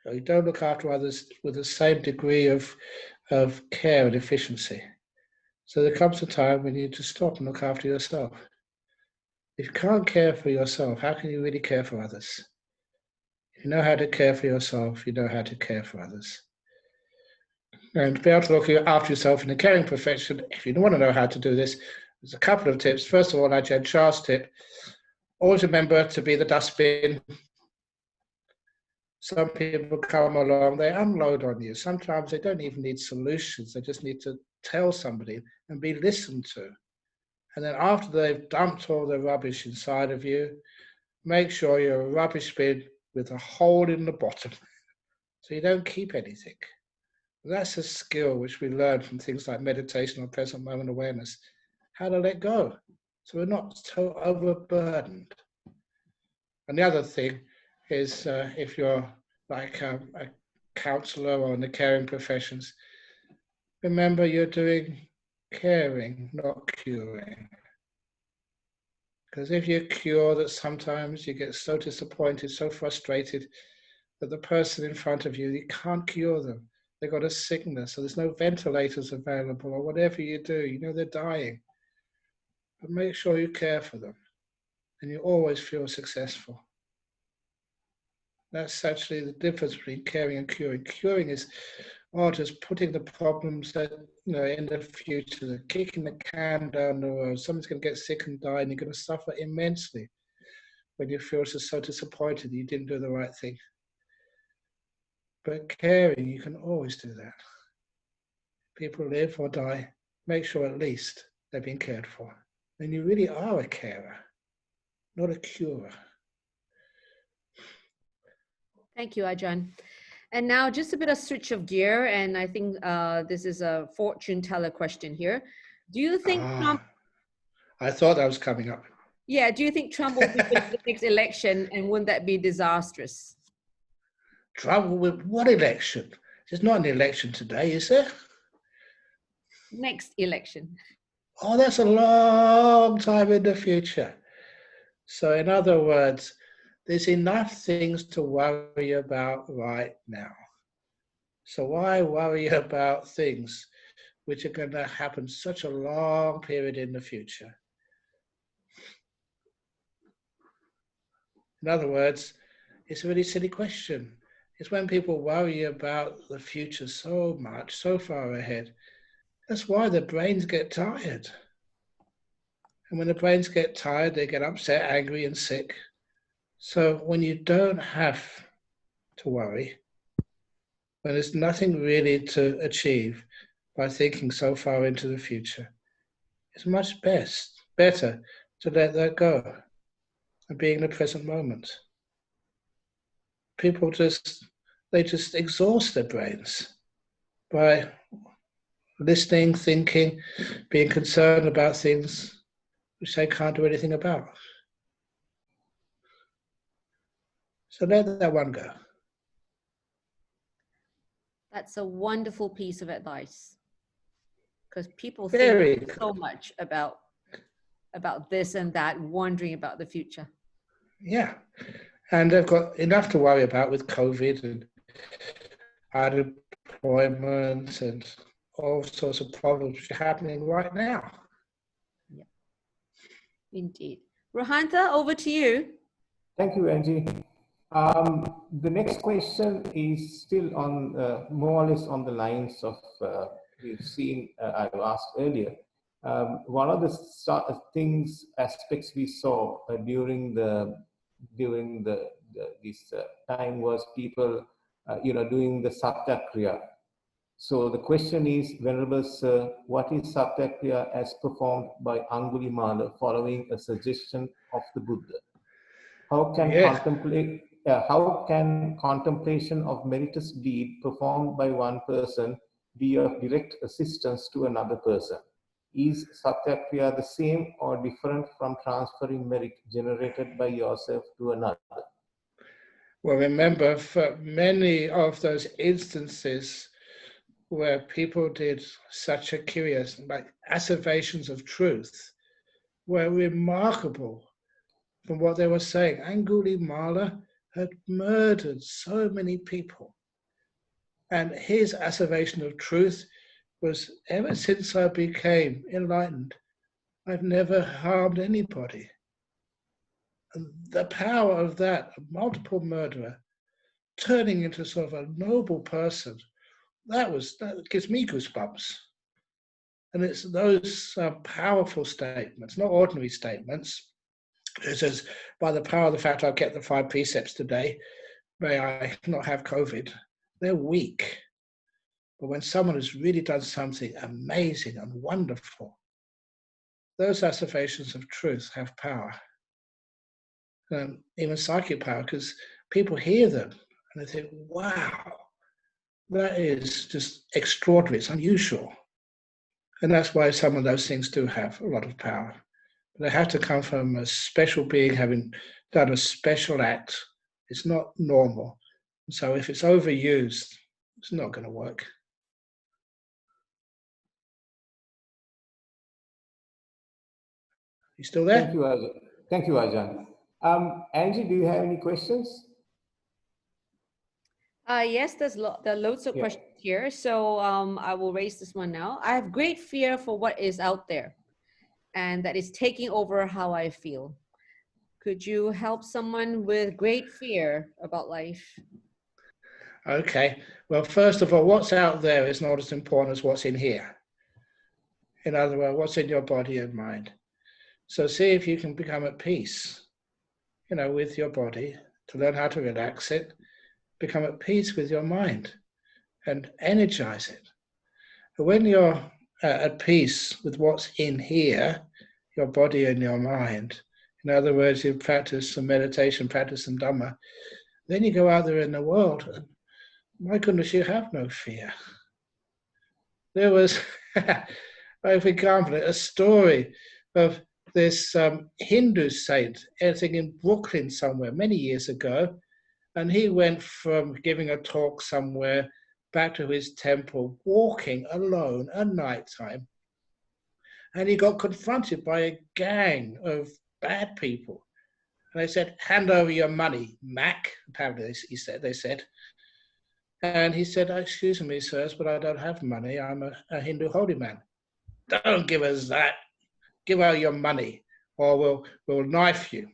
You don't look after others with the same degree of care and efficiency. So there comes a time when you need to stop and look after yourself. If you can't care for yourself, how can you really care for others? If you know how to care for yourself, you know how to care for others. And to be able to look after yourself in the caring profession, if you don't want to know how to do this, there's a couple of tips. First of all, Ajahn Chah's tip, always remember to be the dustbin. Some people come along, they unload on you. Sometimes they don't even need solutions. They just need to tell somebody and be listened to. And then after they've dumped all the rubbish inside of you, make sure you're a rubbish bin with a hole in the bottom so you don't keep anything. That's a skill which we learn from things like meditation or present moment awareness, how to let go so we're not so overburdened. And the other thing is if you're like a counselor or in the caring professions, remember you're doing caring, not curing. Because if you cure, that sometimes you get so disappointed, so frustrated that the person in front of you, you can't cure them. They've got a sickness, or there's no ventilators available, or whatever you do, you know they're dying. But make sure you care for them, and you always feel successful. That's actually the difference between caring and curing. Curing is just putting the problems that, in the future, kicking the can down the road. Someone's going to get sick and die, and you're going to suffer immensely when you feel so disappointed that you didn't do the right thing. But caring, you can always do that. People live or die, make sure at least they're being cared for. And you really are a carer, not a curer. Thank you, Ajahn. And now just a bit of switch of gear, and I think this is a fortune teller question here. Do you think Trump... I thought that was coming up. Yeah, do you think Trump will win the next election, and wouldn't that be disastrous? Trump will win what election? There's not an election today, is there? Next election. Oh, that's a long time in the future. So in other words, there's enough things to worry about right now. So why worry about things which are going to happen such a long period in the future? In other words, it's a really silly question. It's when people worry about the future so much, so far ahead. That's why the brains get tired. And when the brains get tired, they get upset, angry, and sick. So when you don't have to worry, when there's nothing really to achieve by thinking so far into the future, it's much better to let that go and be in the present moment. People just exhaust their brains by listening, thinking, being concerned about things which they can't do anything about. So let that one go. That's a wonderful piece of advice, because people think so much about this and that, wondering about the future. Yeah, and they've got enough to worry about with COVID and unemployment and all sorts of problems which are happening right now. Yeah, indeed. Rohantha, over to you. Thank you, Angie. The next question is still on more or less on the lines of we've seen, I've asked earlier. One of the aspects we saw during this time was people, doing the Satyagraha. So the question is, Venerable Sir, what is Satyagraha as performed by Angulimala following a suggestion of the Buddha? How can contemplation of meritorious deed performed by one person be of direct assistance to another person? Is Satyagraha the same or different from transferring merit generated by yourself to another? Well, remember, for many of those instances where people did such a curious, like asseverations of truth, were remarkable from what they were saying. Angulimala had murdered so many people. And his asseveration of truth was, ever since I became enlightened, I've never harmed anybody. And the power of that, a multiple murderer, turning into sort of a noble person, that gives me goosebumps. And it's those powerful statements, not ordinary statements. It says, by the power of the fact I've kept the 5 precepts today, may I not have COVID. They're weak. But when someone has really done something amazing and wonderful, those asseverations of truth have power. Even psychic power, because people hear them and they think, wow, that is just extraordinary, it's unusual. And that's why some of those things do have a lot of power. But they have to come from a special being having done a special act. It's not normal. So if it's overused, it's not going to work. You still there? Thank you, Ajahn. Thank you, Ajahn. Angie, do you have any questions? Yes, there are loads of questions here. So I will raise this one now. I have great fear for what is out there and that is taking over how I feel. Could you help someone with great fear about life? Okay. Well, first of all, what's out there is not as important as what's in here. In other words, what's in your body and mind. So see if you can become at peace, with your body, to learn how to relax it, become at peace with your mind and energize it. But when you're at peace with what's in here, your body and your mind, in other words, you practice some meditation, practice some Dhamma, then you go out there in the world and my goodness, you have no fear. There was, for example, a story of this Hindu saint, I think in Brooklyn somewhere, many years ago, and he went from giving a talk somewhere back to his temple, walking alone at night time. And he got confronted by a gang of bad people. And they said, hand over your money, Mac, apparently they said. And he said, excuse me, sirs, but I don't have money. I'm a Hindu holy man. Don't give us that. Give out your money or we'll knife you.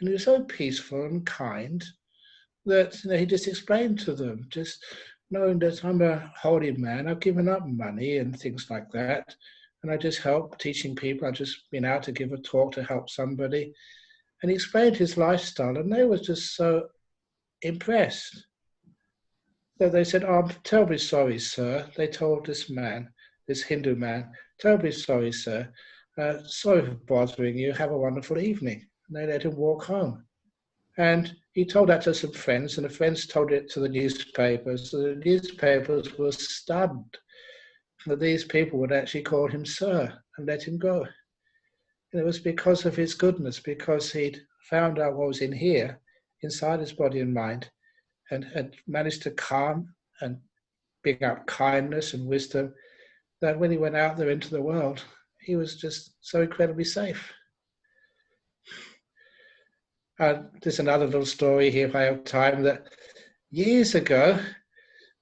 And he was so peaceful and kind that he just explained to them, just knowing that I'm a holy man, I've given up money and things like that. And I just help teaching people. I've just been out to give a talk to help somebody. And he explained his lifestyle and they were just so impressed. So they said, oh, I'm terribly sorry, sir. They told this man, this Hindu man, terribly sorry, sir. Sorry for bothering you. Have a wonderful evening. And they let him walk home. And he told that to some friends, and the friends told it to the newspapers. The newspapers were stunned that these people would actually call him sir and let him go. And it was because of his goodness, because he'd found out what was in here, inside his body and mind, and had managed to calm and bring up kindness and wisdom, that when he went out there into the world, he was just so incredibly safe. There's another little story here if I have time, that years ago,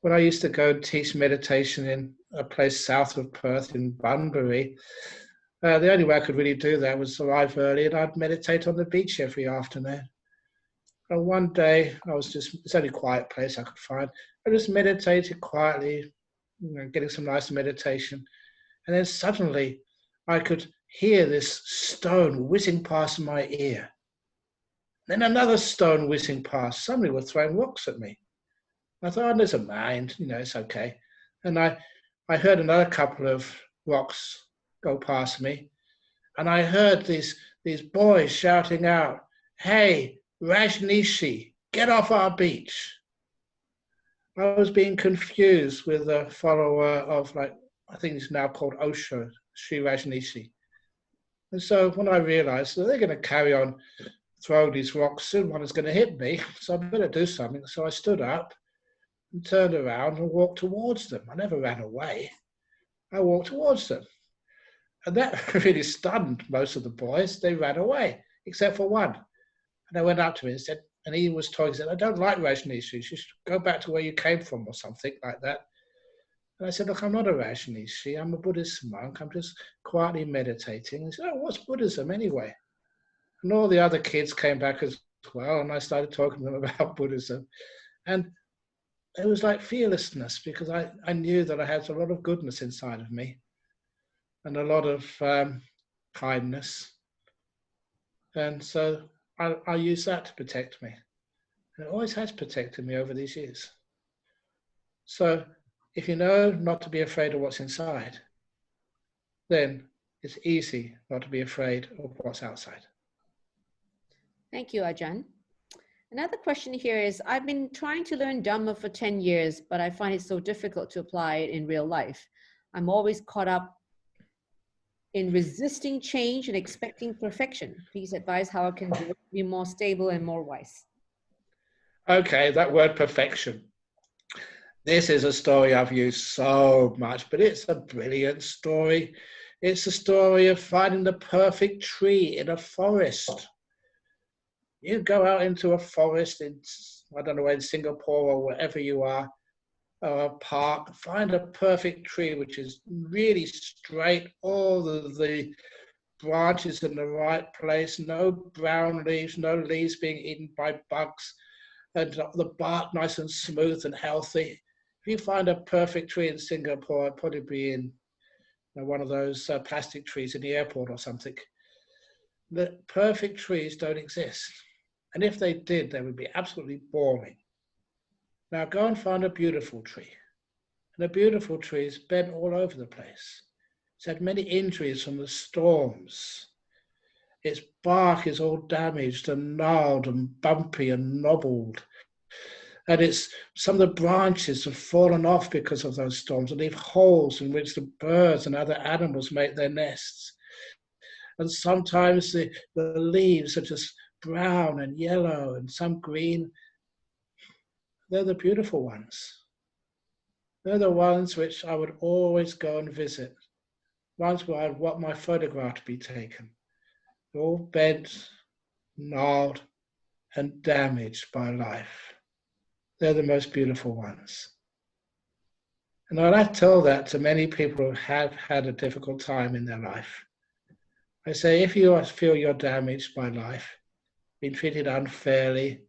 when I used to go and teach meditation in a place south of Perth in Bunbury, the only way I could really do that was arrive early and I'd meditate on the beach every afternoon. And one day, it's only a quiet place I could find. I just meditated quietly, getting some nice meditation. And then suddenly I could hear this stone whizzing past my ear. Then another stone whizzing past. Somebody was throwing rocks at me. I thought, oh, there's a mind, it's okay. And I heard another couple of rocks go past me. And I heard these boys shouting out, "Hey, Rajnishi, get off our beach." I was being confused with a follower of, I think it's now called Osho, Sri Rajnishi. And so when I realized that they're going to carry on throwing these rocks, soon one is going to hit me, so I better do something. So I stood up and turned around and walked towards them. I never ran away. I walked towards them. And that really stunned most of the boys. They ran away, except for one. And I went up to him and said, and he was talking, he said, "I don't like Rajneesh. You should go back to where you came from," or something like that. And I said, "Look, I'm not a Rajneesh. I'm a Buddhist monk. I'm just quietly meditating." And he said, "Oh, what's Buddhism anyway?" And all the other kids came back as well, and I started talking to them about Buddhism. And it was like fearlessness, because I knew that I had a lot of goodness inside of me and a lot of kindness. And so I use that to protect me. And it always has protected me over these years. So if you know not to be afraid of what's inside, then it's easy not to be afraid of what's outside. Thank you, Ajahn. Another question here is, I've been trying to learn Dhamma for 10 years, but I find it so difficult to apply it in real life. I'm always caught up in resisting change and expecting perfection. Please advise how I can be more stable and more wise. Okay, that word perfection. This is a story I've used so much, but it's a brilliant story. It's a story of finding the perfect tree in a forest. You go out into a forest in, I don't know, in Singapore or wherever you are, or a park, find a perfect tree which is really straight, all of the branches in the right place, no brown leaves, no leaves being eaten by bugs, and the bark nice and smooth and healthy. If you find a perfect tree in Singapore, it'd probably be in one of those plastic trees in the airport or something. The perfect trees don't exist. And if they did, they would be absolutely boring. Now go and find a beautiful tree. And a beautiful tree is bent all over the place. It's had many injuries from the storms. Its bark is all damaged and gnarled and bumpy and knobbled. And some of the branches have fallen off because of those storms and leave holes in which the birds and other animals make their nests. And sometimes the leaves are just brown and yellow and some green. They're the beautiful ones. They're the ones which I would always go and visit. Ones where I'd want my photograph to be taken. They're all bent, gnarled, and damaged by life. They're the most beautiful ones. And I tell that to many people who have had a difficult time in their life. I say, if you feel you're damaged by life, been treated unfairly,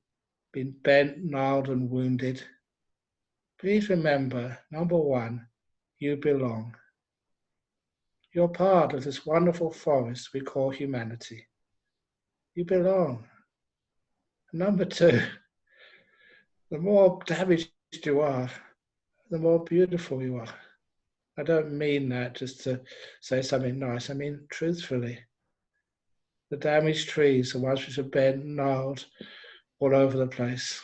been bent, gnarled, and wounded, please remember, number one, you belong. You're part of this wonderful forest we call humanity. You belong. Number two, the more damaged you are, the more beautiful you are. I don't mean that just to say something nice. I mean, truthfully, the damaged trees, the ones which are bent, gnarled, all over the place,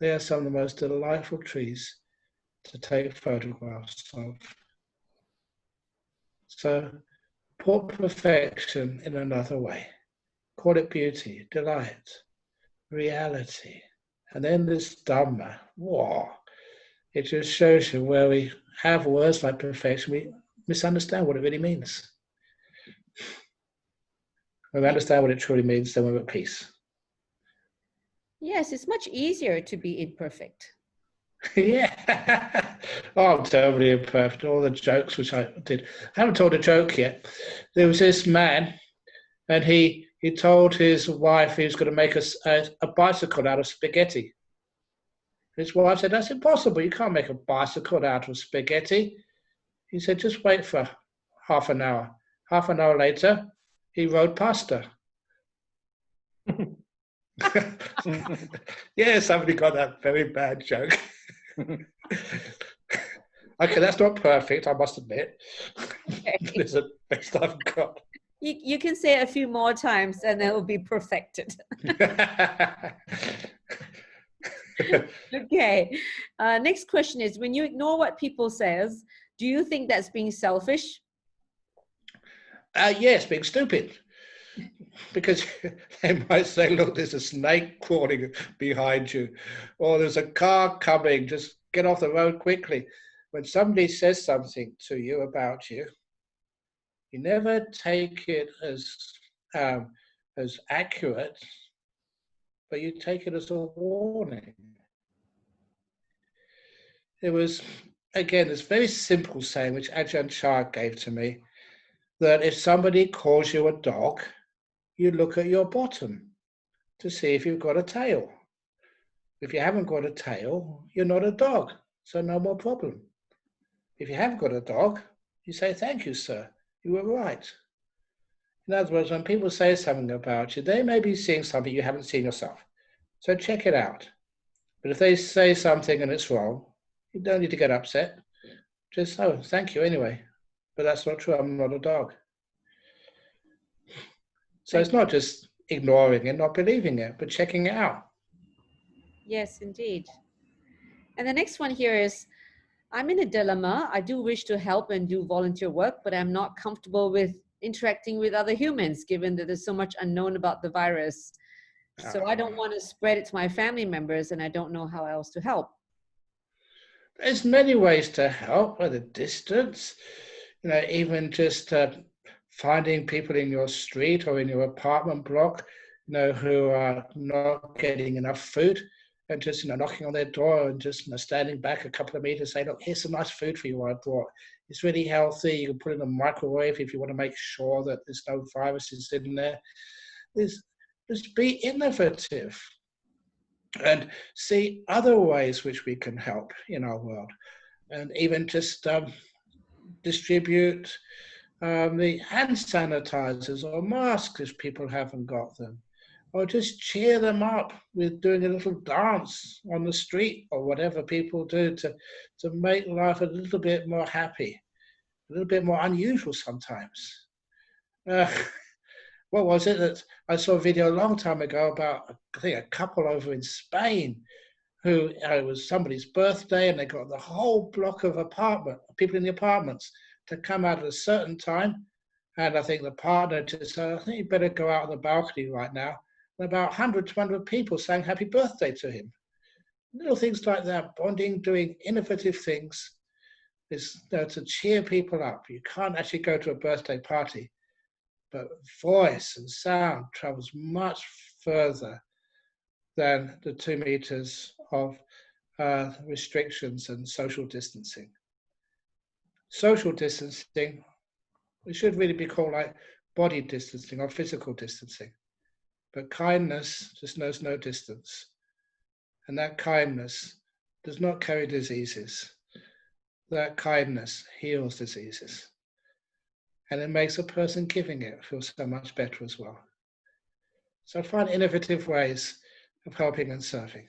they are some of the most delightful trees to take photographs of. So put perfection in another way. Call it beauty, delight, reality. And then this Dhamma, wow, it just shows you where we have words like perfection, we misunderstand what it really means. When we understand what it truly means, then we're at peace. Yes, it's much easier to be imperfect. Yeah. Oh, I'm terribly imperfect. All the jokes which I did. I haven't told a joke yet. There was this man, and he he told his wife he was going to make a bicycle out of spaghetti. His wife said, "That's impossible. You can't make a bicycle out of spaghetti." He said, "Just wait for half an hour." Half an hour later, he rode past her. Yeah, somebody got that very bad joke. Okay, that's not perfect, I must admit. Okay. It's the best I've got. You can say it a few more times and it will be perfected. Okay. Next question is, when you ignore what people says, do you think that's being selfish? Yes, being stupid. Because they might say, "Look, there's a snake crawling behind you," or "There's a car coming, just get off the road quickly." When somebody says something to you about you, you never take it as accurate, but you take it as a warning. There was, again, this very simple saying which Ajahn Chah gave to me, that if somebody calls you a dog, you look at your bottom to see if you've got a tail. If you haven't got a tail, you're not a dog, so no more problem. If you have got a dog, you say, "Thank you, sir, you were right." In other words, when people say something about you, they may be seeing something you haven't seen yourself. So check it out. But if they say something and it's wrong, you don't need to get upset. Just, "Oh, thank you anyway. But that's not true, I'm not a dog." So it's not just ignoring it, not believing it, but checking it out. Yes, indeed. And the next one here is, I'm in a dilemma. I do wish to help and do volunteer work, but I'm not comfortable with interacting with other humans, given that there's so much unknown about the virus. So I don't want to spread it to my family members, and I don't know how else to help. There's many ways to help at a distance. Even just finding people in your street or in your apartment block, who are not getting enough food, and just, knocking on their door and just, standing back a couple of meters, say, "Look, here's some nice food for you I brought. It's really healthy. You can put it in the microwave if you want to make sure that there's no viruses in there." Just be innovative and see other ways which we can help in our world. And even just distribute the hand sanitizers or masks if people haven't got them. Or just cheer them up with doing a little dance on the street or whatever people do to make life a little bit more happy, a little bit more unusual sometimes. What was it that I saw a video a long time ago about, I think, a couple over in Spain who, it was somebody's birthday and they got the whole block of people in the apartments to come out at a certain time. And I think the partner just said, "I think you better go out on the balcony right now." And about 100, 200 people sang happy birthday to him. Little things like that, bonding, doing innovative things, is to cheer people up. You can't actually go to a birthday party, but voice and sound travels much further than the 2 meters of restrictions and social distancing. Social distancing, it should really be called like body distancing or physical distancing. But kindness just knows no distance. And that kindness does not carry diseases. That kindness heals diseases. And it makes a person giving it feel so much better as well. So find innovative ways of helping and serving.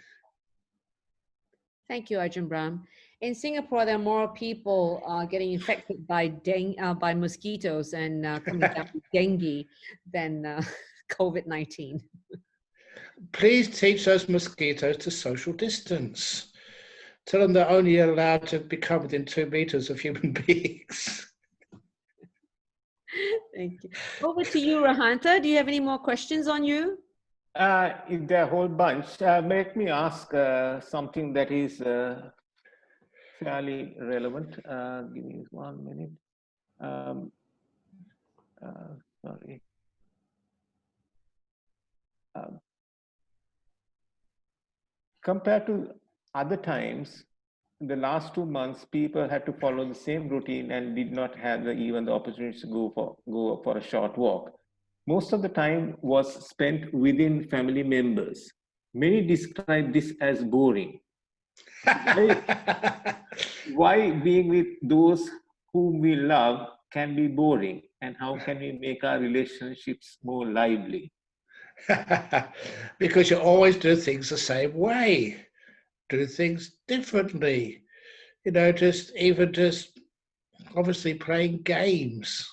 Thank you, Ajahn Brahm. In Singapore, there are more people getting infected by by mosquitoes and coming down with dengue than COVID-19. Please teach those mosquitoes to social distance. Tell them they're only allowed to become within 2 meters of human beings. Thank you. Over to you, Rahanta. Do you have any more questions on you? There are a whole bunch. Let me ask something that is fairly relevant. Give me 1 minute. Sorry. Compared to other times, in the last 2 months, people had to follow the same routine and did not have even the opportunity to go for a short walk. most of the time was spent within family members. Many describe this as boring. Why being with those whom we love can be boring, and how can we make our relationships more lively? Because you always do things the same way, do things differently. You know, just obviously playing games,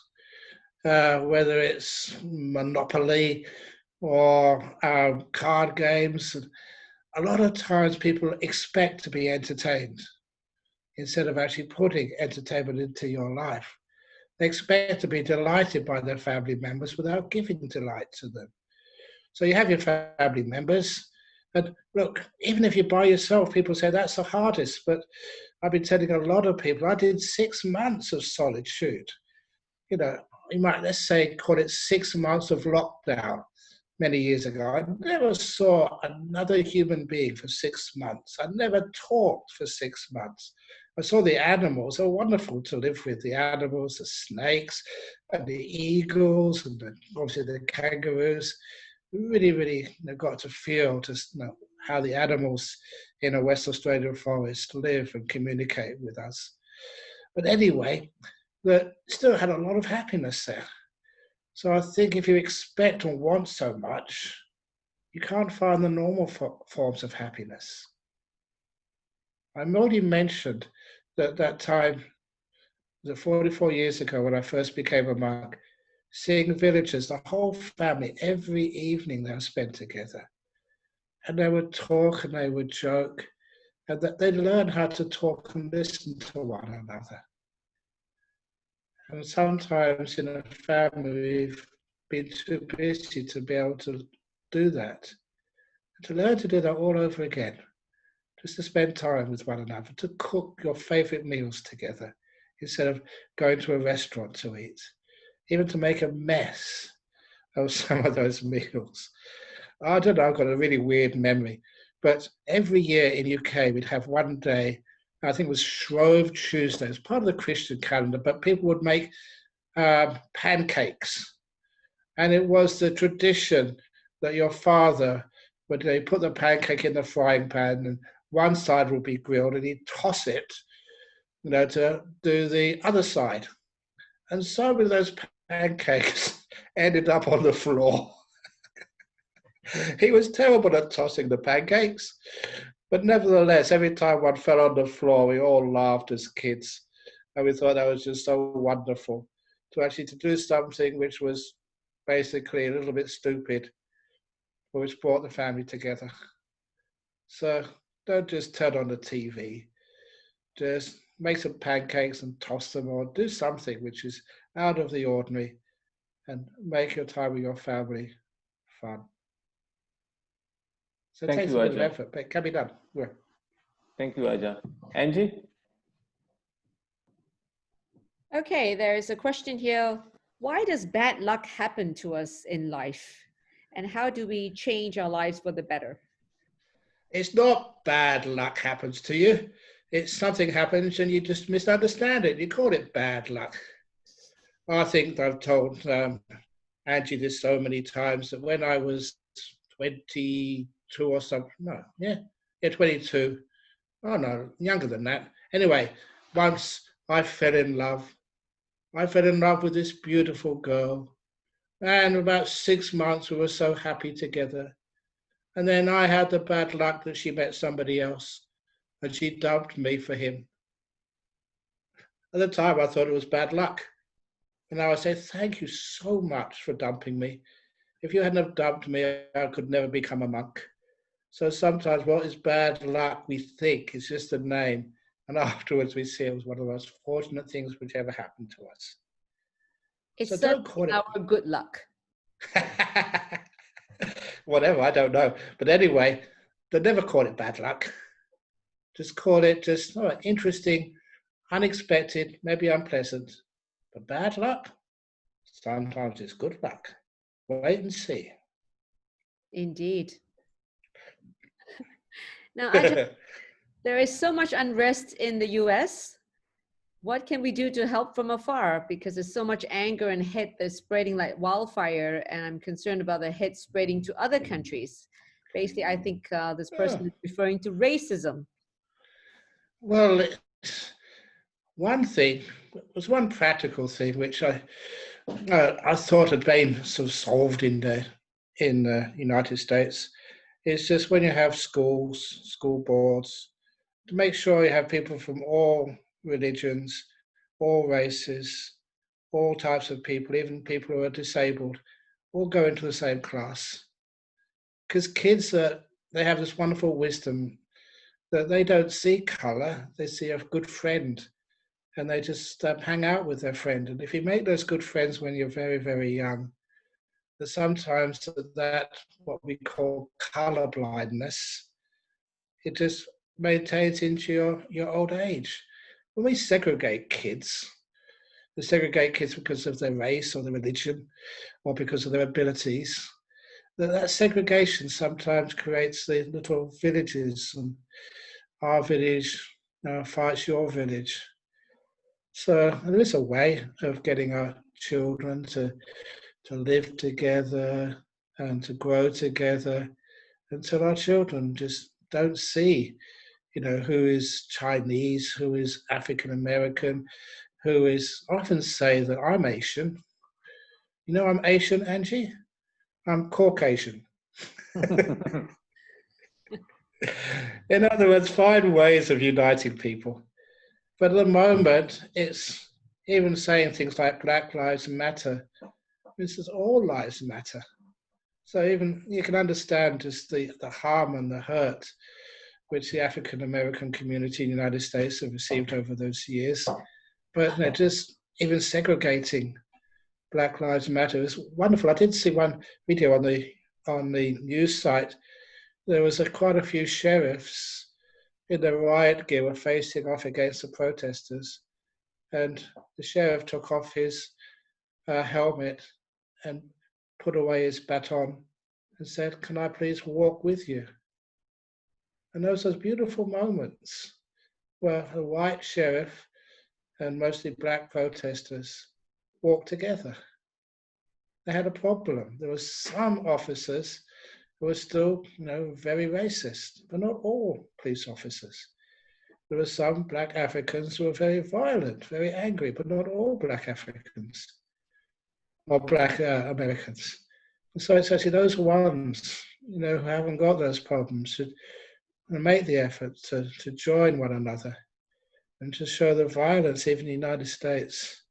whether it's Monopoly or card games. A lot of times people expect to be entertained instead of actually putting entertainment into your life. They expect to be delighted by their family members without giving delight to them. So you have your family members, and look, even if you're by yourself, people say that's the hardest, but I've been telling a lot of people, I did 6 months of solitude. You know, you might, let's say, call it 6 months of lockdown many years ago. I never saw another human being for 6 months. I never talked for 6 months. I saw the animals. They were wonderful to live with, the animals, the snakes, and the eagles, and obviously the kangaroos. Really, really got to feel just how the animals in a West Australian forest live and communicate with us. But anyway, still had a lot of happiness there. So I think if you expect or want so much, you can't find the normal forms of happiness. I already mentioned that time, 44 years ago when I first became a monk, seeing villagers, the whole family, every evening they were spent together. And they would talk and they would joke, and that they'd learn how to talk and listen to one another. And sometimes in a family, we've been too busy to be able to do that. And to learn to do that all over again, just to spend time with one another, to cook your favorite meals together instead of going to a restaurant to eat, even to make a mess of some of those meals. I don't know, I've got a really weird memory, but every year in UK we'd have one day, I think it was Shrove Tuesday, it's part of the Christian calendar, but people would make pancakes. And it was the tradition that your father would put the pancake in the frying pan and one side would be grilled and he'd toss it, to do the other side. And so many of those pancakes ended up on the floor. He was terrible at tossing the pancakes, but nevertheless, every time one fell on the floor, we all laughed as kids. And we thought that was just so wonderful to do something which was basically a little bit stupid, but which brought the family together. So don't just turn on the TV. Just make some pancakes and toss them, or do something which is out of the ordinary and make your time with your family fun. So it takes a bit of effort, but it can be done. Yeah. Thank you, Ajahn. Angie? Okay, there's a question here. Why does bad luck happen to us in life? And how do we change our lives for the better? It's not bad luck happens to you. It's something happens and you just misunderstand it. You call it bad luck. I think I've told Angie this so many times that when I was 22 or something, 22. Oh no, younger than that. Anyway, once I fell in love. I fell in love with this beautiful girl. And about 6 months we were so happy together. And then I had the bad luck that she met somebody else and she dumped me for him. At the time I thought it was bad luck. And now I say, thank you so much for dumping me. If you hadn't have dumped me, I could never become a monk. So sometimes what is bad luck we think is just a name. And afterwards we see it was one of the most fortunate things which ever happened to us. It's so don't call it our good luck. Whatever, I don't know. But anyway, they never call it bad luck. Just call it interesting, unexpected, maybe unpleasant. But bad luck, sometimes it's good luck. Wait and see. Indeed. Now, there is so much unrest in the US. what can we do to help from afar? Because there's so much anger and hate that's spreading like wildfire, and I'm concerned about the hate spreading to other countries. Basically, I think this person is referring to racism. Well, one thing was one practical thing which I thought had been sort of solved in the United States. It's just when you have schools, school boards, to make sure you have people from all religions, all races, all types of people, even people who are disabled, all go into the same class. Because kids, they have this wonderful wisdom that they don't see color, they see a good friend, and they just hang out with their friend. And if you make those good friends when you're very, very young, that sometimes that what we call color blindness, it just maintains into your old age. When we segregate kids, we segregate kids because of their race or their religion or because of their abilities. That segregation sometimes creates the little villages, and our village fights your village. So there is a way of getting our children to live together and to grow together until our children just don't see, who is Chinese, who is African American, who is, I often say that I'm Asian. I'm Asian, Angie? I'm Caucasian. In other words, find ways of uniting people. But at the moment, it's even saying things like Black Lives Matter. This is all lives matter. So even you can understand just the harm and the hurt which the African American community in the United States have received over those years. But just even segregating Black Lives Matter is wonderful. I did see one video on the news site. There was quite a few sheriffs in the riot gear were facing off against the protesters, and the sheriff took off his helmet and put away his baton and said, "Can I please walk with you?" And those beautiful moments where a white sheriff and mostly black protesters walked together. They had a problem. There were some officers who were still, very racist, but not all police officers. There were some black Africans who were very violent, very angry, but not all black Africans or black Americans. And so it's actually those ones, who haven't got those problems should make the effort to join one another and to show the violence, even in the United States.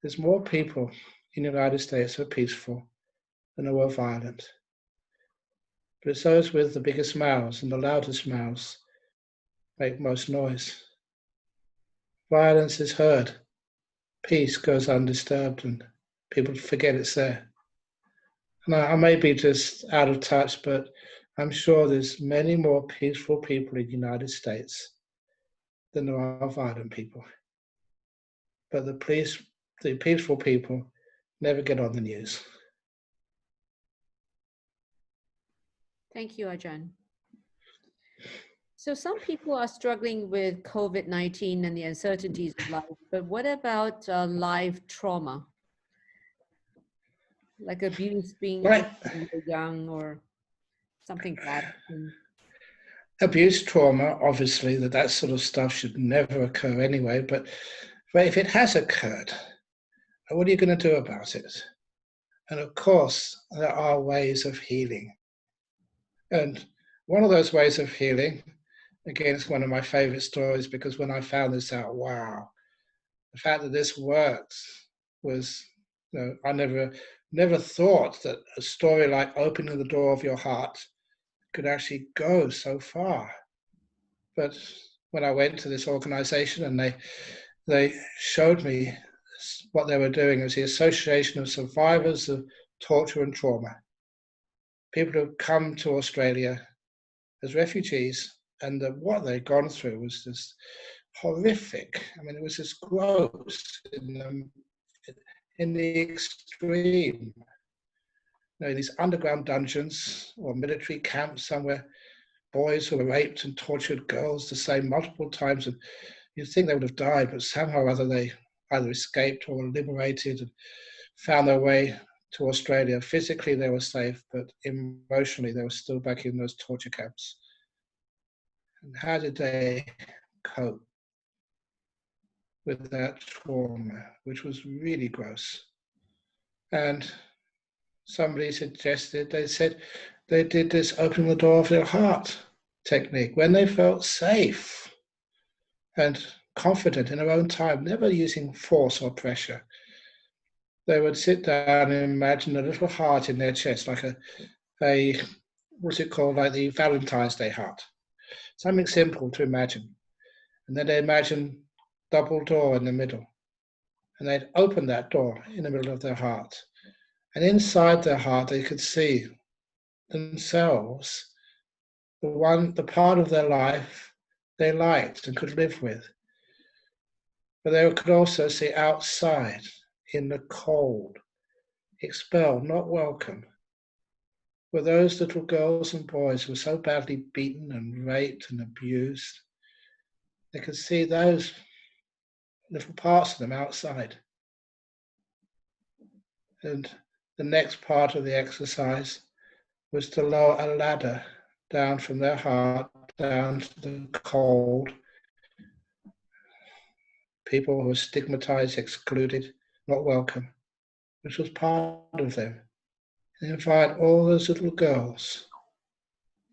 There's more people in the United States who are peaceful than who are violent. But it's those with the biggest mouths and the loudest mouths make most noise. Violence is heard. Peace goes undisturbed and people forget it's there. And I may be just out of touch, but I'm sure there's many more peaceful people in the United States than there are violent people. But the peaceful people never get on the news. Thank you, Ajahn. So some people are struggling with COVID-19 and the uncertainties of life, but what about life trauma? Like abuse being young or something bad? Abuse trauma, obviously, that sort of stuff should never occur anyway, but if it has occurred, what are you going to do about it? And of course, there are ways of healing. And one of those ways of healing, again, it's one of my favorite stories, because when I found this out, wow, the fact that this works was, I never thought that a story like opening the door of your heart could actually go so far. But when I went to this organization and they showed me what they were doing, it was the Association of Survivors of Torture and Trauma. People who come to Australia as refugees, and what they'd gone through was just horrific. I mean, it was just gross in the extreme. These underground dungeons or military camps somewhere, boys who were raped and tortured girls the same multiple times, and You'd think they would have died, but somehow or other they either escaped or were liberated and found their way to Australia. Physically they were safe, but emotionally they were still back in those torture camps. And how did they cope with that trauma, which was really gross? And somebody suggested, they said they did this open the door of their heart technique when they felt safe and confident in their own time, never using force or pressure. They would sit down and imagine a little heart in their chest, like a what's it called, like the Valentine's Day heart. Something simple to imagine. And then they imagine double door in the middle. And they'd open that door in the middle of their heart. And inside their heart, they could see themselves, the part of their life they liked and could live with. But they could also see outside, in the cold, expelled, not welcome, were those little girls and boys who were so badly beaten and raped and abused. They could see those little parts of them outside. And the next part of the exercise was to lower a ladder down from their heart down to the cold. People who were stigmatized, excluded, not welcome, which was part of them. And invite all those little girls,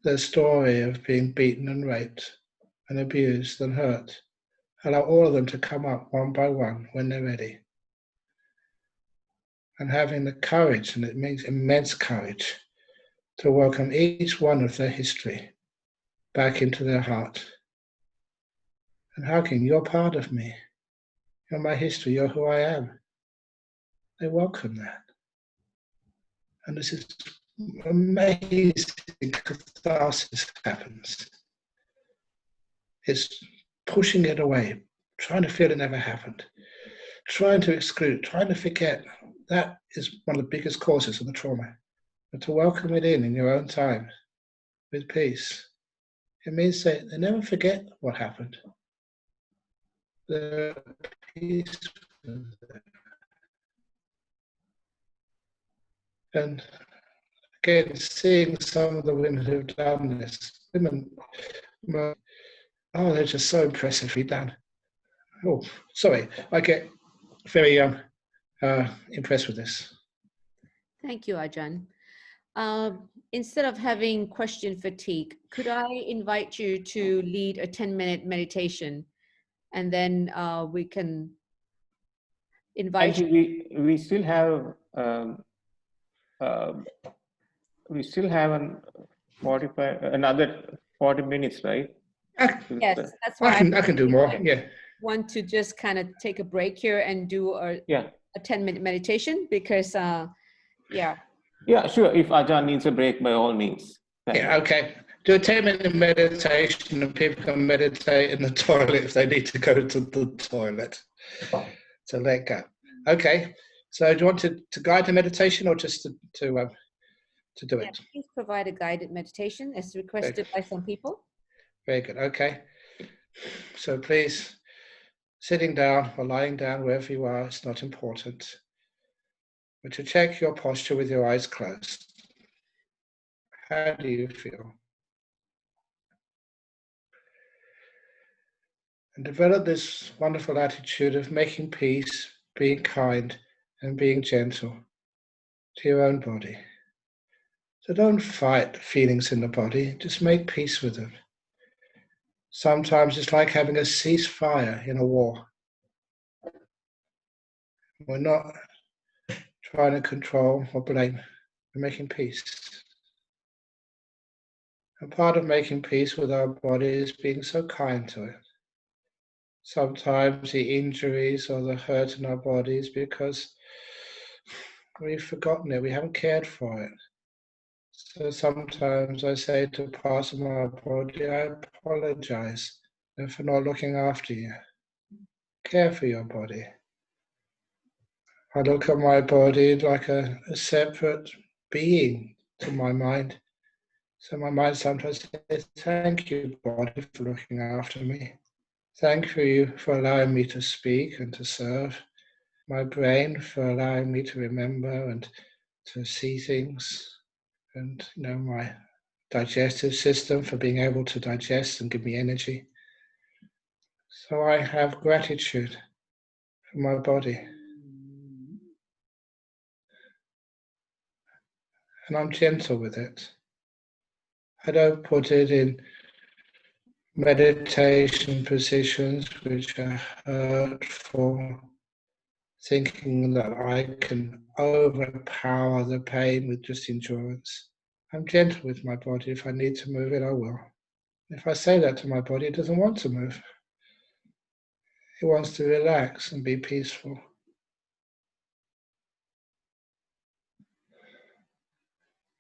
their story of being beaten and raped and abused and hurt. Allow all of them to come up one by one when they're ready. And having the courage, and it means immense courage, to welcome each one of their history back into their heart. And hugging, you're part of me. You're my history, you're who I am. They welcome that. And this is amazing catharsis happens. It's pushing it away, trying to feel it never happened, trying to exclude, trying to forget. That is one of the biggest causes of the trauma. But to welcome it in your own time, with peace, it means that they never forget what happened. They're peace with it. And again, seeing some of the women who've done this, women, oh, they're just so impressively done. Oh, sorry, I get very impressed with this. Thank you, Ajahn. Instead of having question fatigue, could I invite you to lead a 10-minute meditation, and then we can invite you. We still have another 40 minutes, right? Yes, that's why I can do more. Yeah. Want to just kind of take a break here and do a 10-minute meditation, because yeah, sure. If Ajahn needs a break, by all means. Okay. Do a 10-minute meditation, and people can meditate in the toilet if they need to go to the toilet. So let go. Okay. So do you want to guide the meditation, or just to do it? Please provide a guided meditation as requested by some people. Very good. Okay. So please, sitting down or lying down, wherever you are, it's not important. But to check your posture with your eyes closed. How do you feel? And develop this wonderful attitude of making peace, being kind, and being gentle to your own body. So don't fight feelings in the body, just make peace with them. Sometimes it's like having a ceasefire in a war. We're not trying to control or blame, we're making peace. And part of making peace with our body is being so kind to it. Sometimes the injuries or the hurt in our bodies because we've forgotten it, we haven't cared for it. So sometimes I say to parts of my body, I apologize for not looking after you. Care for your body. I look at my body like a separate being to my mind. So my mind sometimes says, thank you, body, for looking after me. Thank you for allowing me to speak and to serve. My brain for allowing me to remember and to see things. And my digestive system for being able to digest and give me energy. So I have gratitude for my body. And I'm gentle with it. I don't put it in meditation positions which are hurtful, thinking that I can overpower the pain with just endurance. I'm gentle with my body. If I need to move it, I will. If I say that to my body, it doesn't want to move. It wants to relax and be peaceful.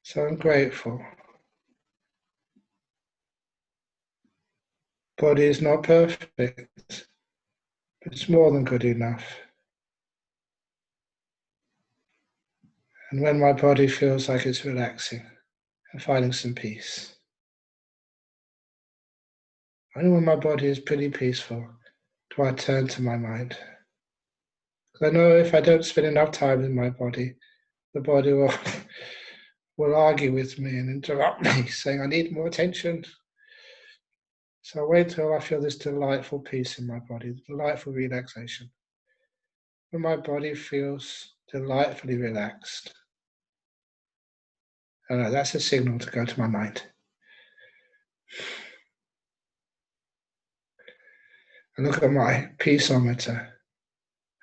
So I'm grateful. Body is not perfect, but it's more than good enough. And when my body feels like it's relaxing and finding some peace, only when my body is pretty peaceful do I turn to my mind. Because I know if I don't spend enough time in my body, the body will argue with me and interrupt me, saying I need more attention. So I wait till I feel this delightful peace in my body, delightful relaxation. When my body feels delightfully relaxed, that's a signal to go to my mind. And look at my peaceometer.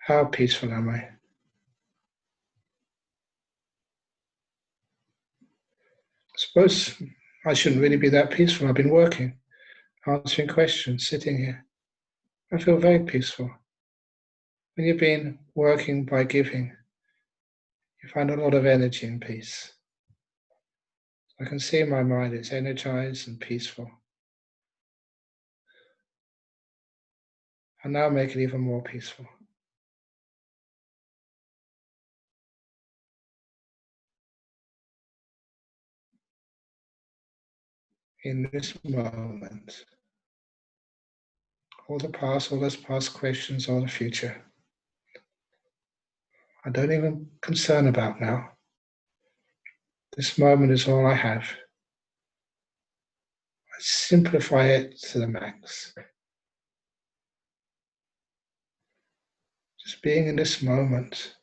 How peaceful am I? I suppose I shouldn't really be that peaceful. I've been working, answering questions, sitting here. I feel very peaceful. When you've been working by giving, you find a lot of energy and peace. I can see in my mind it's energized and peaceful. And now make it even more peaceful. In this moment, all the past, all those past questions, all the future, I don't even concern about now. This moment is all I have. I simplify it to the max. Just being in this moment,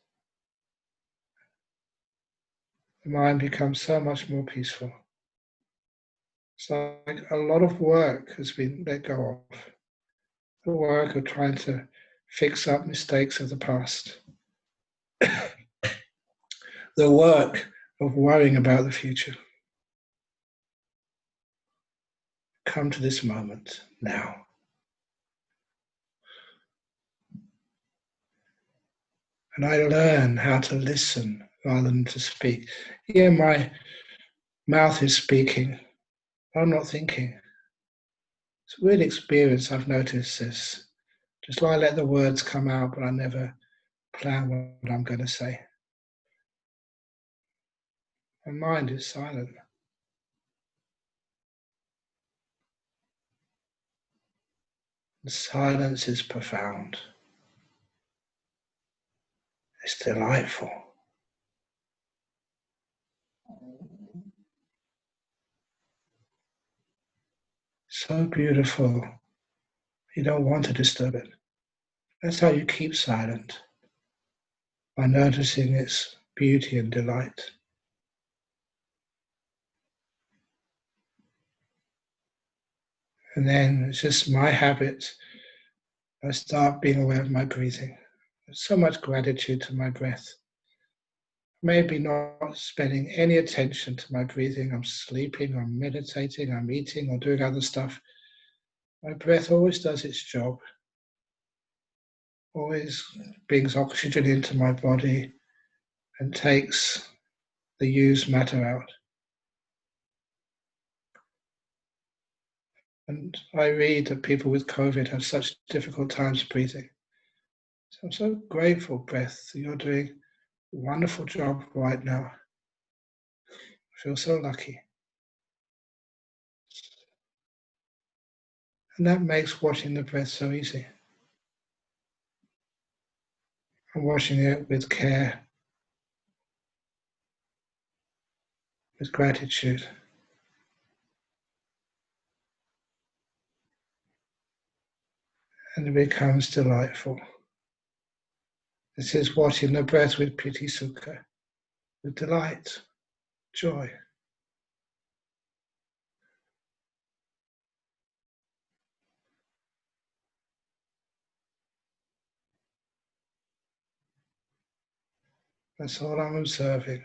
the mind becomes so much more peaceful. It's like a lot of work has been let go of. The work of trying to fix up mistakes of the past. The work of worrying about the future. Come to this moment now. And I learn how to listen rather than to speak. Yeah, my mouth is speaking. I'm not thinking. It's a weird experience. I've noticed this. Just like I let the words come out, but I never plan what I'm going to say. My mind is silent. The silence is profound. It's delightful. So beautiful. You don't want to disturb it. That's how you keep silent, by noticing its beauty and delight. And then it's just my habit. I start being aware of my breathing. There's so much gratitude to my breath. Maybe not spending any attention to my breathing. I'm sleeping, I'm meditating, I'm eating or doing other stuff. My breath always does its job. Always brings oxygen into my body and takes the used matter out. And I read that people with COVID have such difficult times breathing. So I'm so grateful, breath, that you're doing a wonderful job right now. I feel so lucky. And that makes watching the breath so easy. And watching it with care, with gratitude. And it becomes delightful. This is watching the breath with piti sukha, with delight, joy. That's all I'm observing.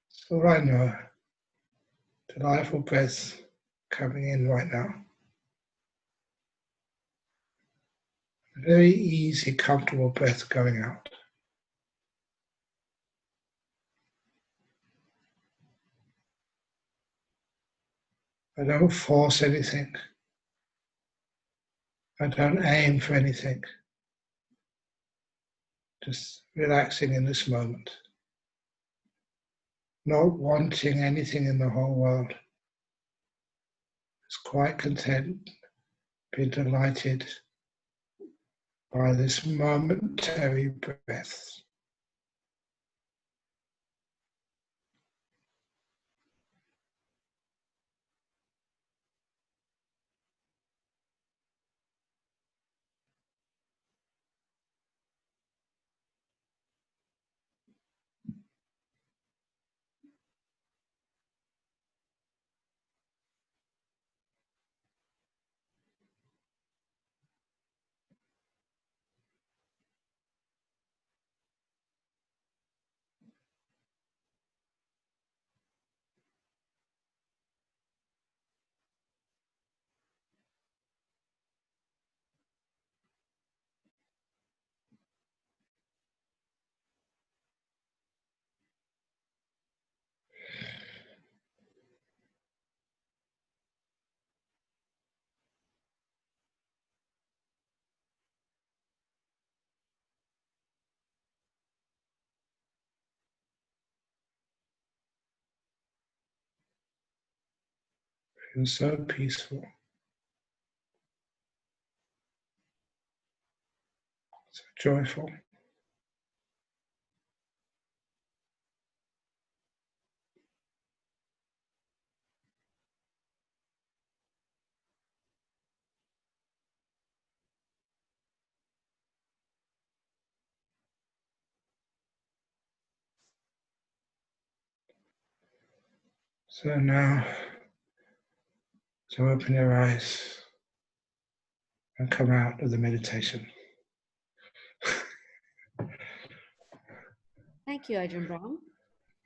That's all I know. Delightful breath coming in right now. Very easy, comfortable breath going out. I don't force anything. I don't aim for anything. Just relaxing in this moment. Not wanting anything in the whole world. Just quite content, being delighted by this momentary breath. Feels so peaceful. So joyful. So now, to open your eyes and come out of the meditation. Thank you, Ajahn Brahm.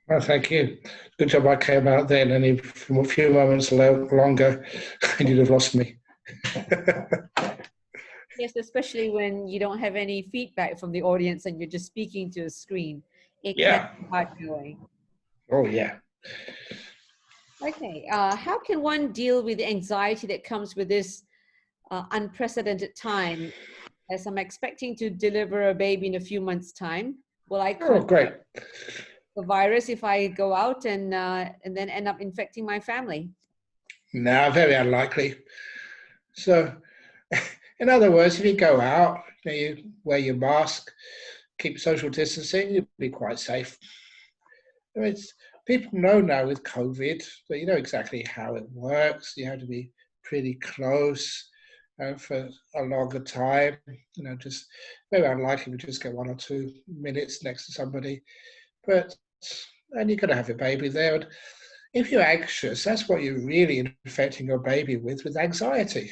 Well, thank you. Good job I came out then, and if a few moments longer, you'd have lost me. Yes, especially when you don't have any feedback from the audience and you're just speaking to a screen. It Yeah. can be hard going. Oh, yeah. Okay, how can one deal with the anxiety that comes with this unprecedented time? As I'm expecting to deliver a baby in a few months' time, will I Oh, great. the virus if I go out and then end up infecting my family? No, very unlikely. So, in other words, if you go out, you wear your mask, keep social distancing, you'll be quite safe. I mean, people know now with COVID that you know exactly how it works. You have to be pretty close for a longer time. You know, just very unlikely to just get 1 or 2 minutes next to somebody. But and you're going to have your baby there. And if you're anxious, that's what you're really infecting your baby with anxiety.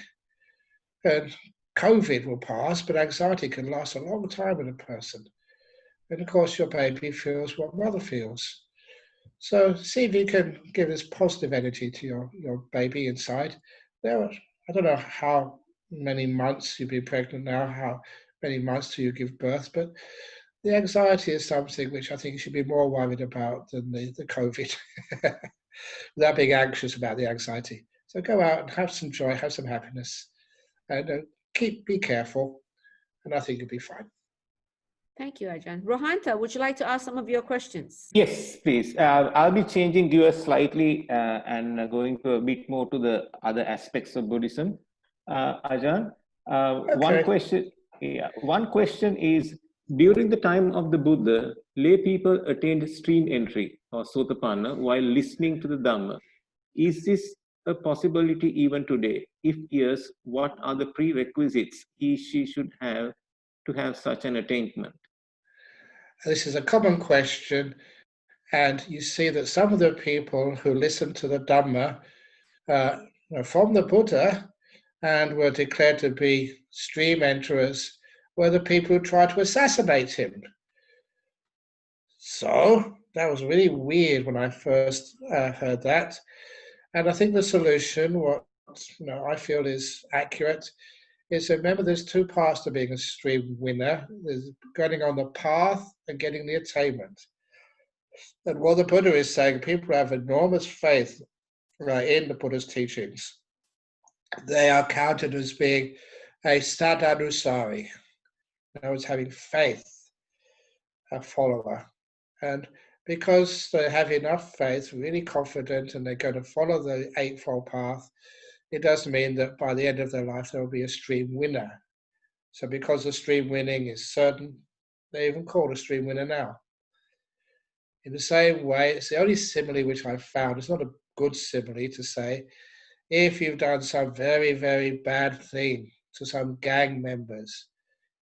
And COVID will pass, but anxiety can last a long time in a person. And of course, your baby feels what mother feels. So see if you can give this positive energy to your baby inside. I don't know how many months you've been pregnant now, how many months till you give birth, but the anxiety is something which I think you should be more worried about than the COVID, without being anxious about the anxiety. So go out and have some joy, have some happiness, and be careful, and I think you'll be fine. Thank you, Ajahn. Rohanta, would you like to ask some of your questions? Yes, please. I'll be changing gears slightly and going a bit more to the other aspects of Buddhism. Ajahn. Okay. One question is, during the time of the Buddha, lay people attained stream entry or sotapanna while listening to the Dhamma. Is this a possibility even today? If yes, what are the prerequisites she should have to have such an attainment? This is a common question, and you see that some of the people who listened to the Dhamma from the Buddha and were declared to be stream enterers were the people who tried to assassinate him. So that was really weird when I first heard that. And I think the solution, what I feel is accurate, is remember there's two paths to being a stream winner. There's getting on the path and getting the attainment. And what the Buddha is saying, people have enormous faith in the Buddha's teachings. They are counted as being a sadhanusari. That was having faith, a follower. And because they have enough faith, really confident, and they're going to follow the Eightfold Path, it does mean that by the end of their life, they'll be a stream winner. So because the stream winning is certain, they're even called a stream winner now. In the same way, it's the only simile which I've found. It's not a good simile to say, if you've done some very, very bad thing to some gang members,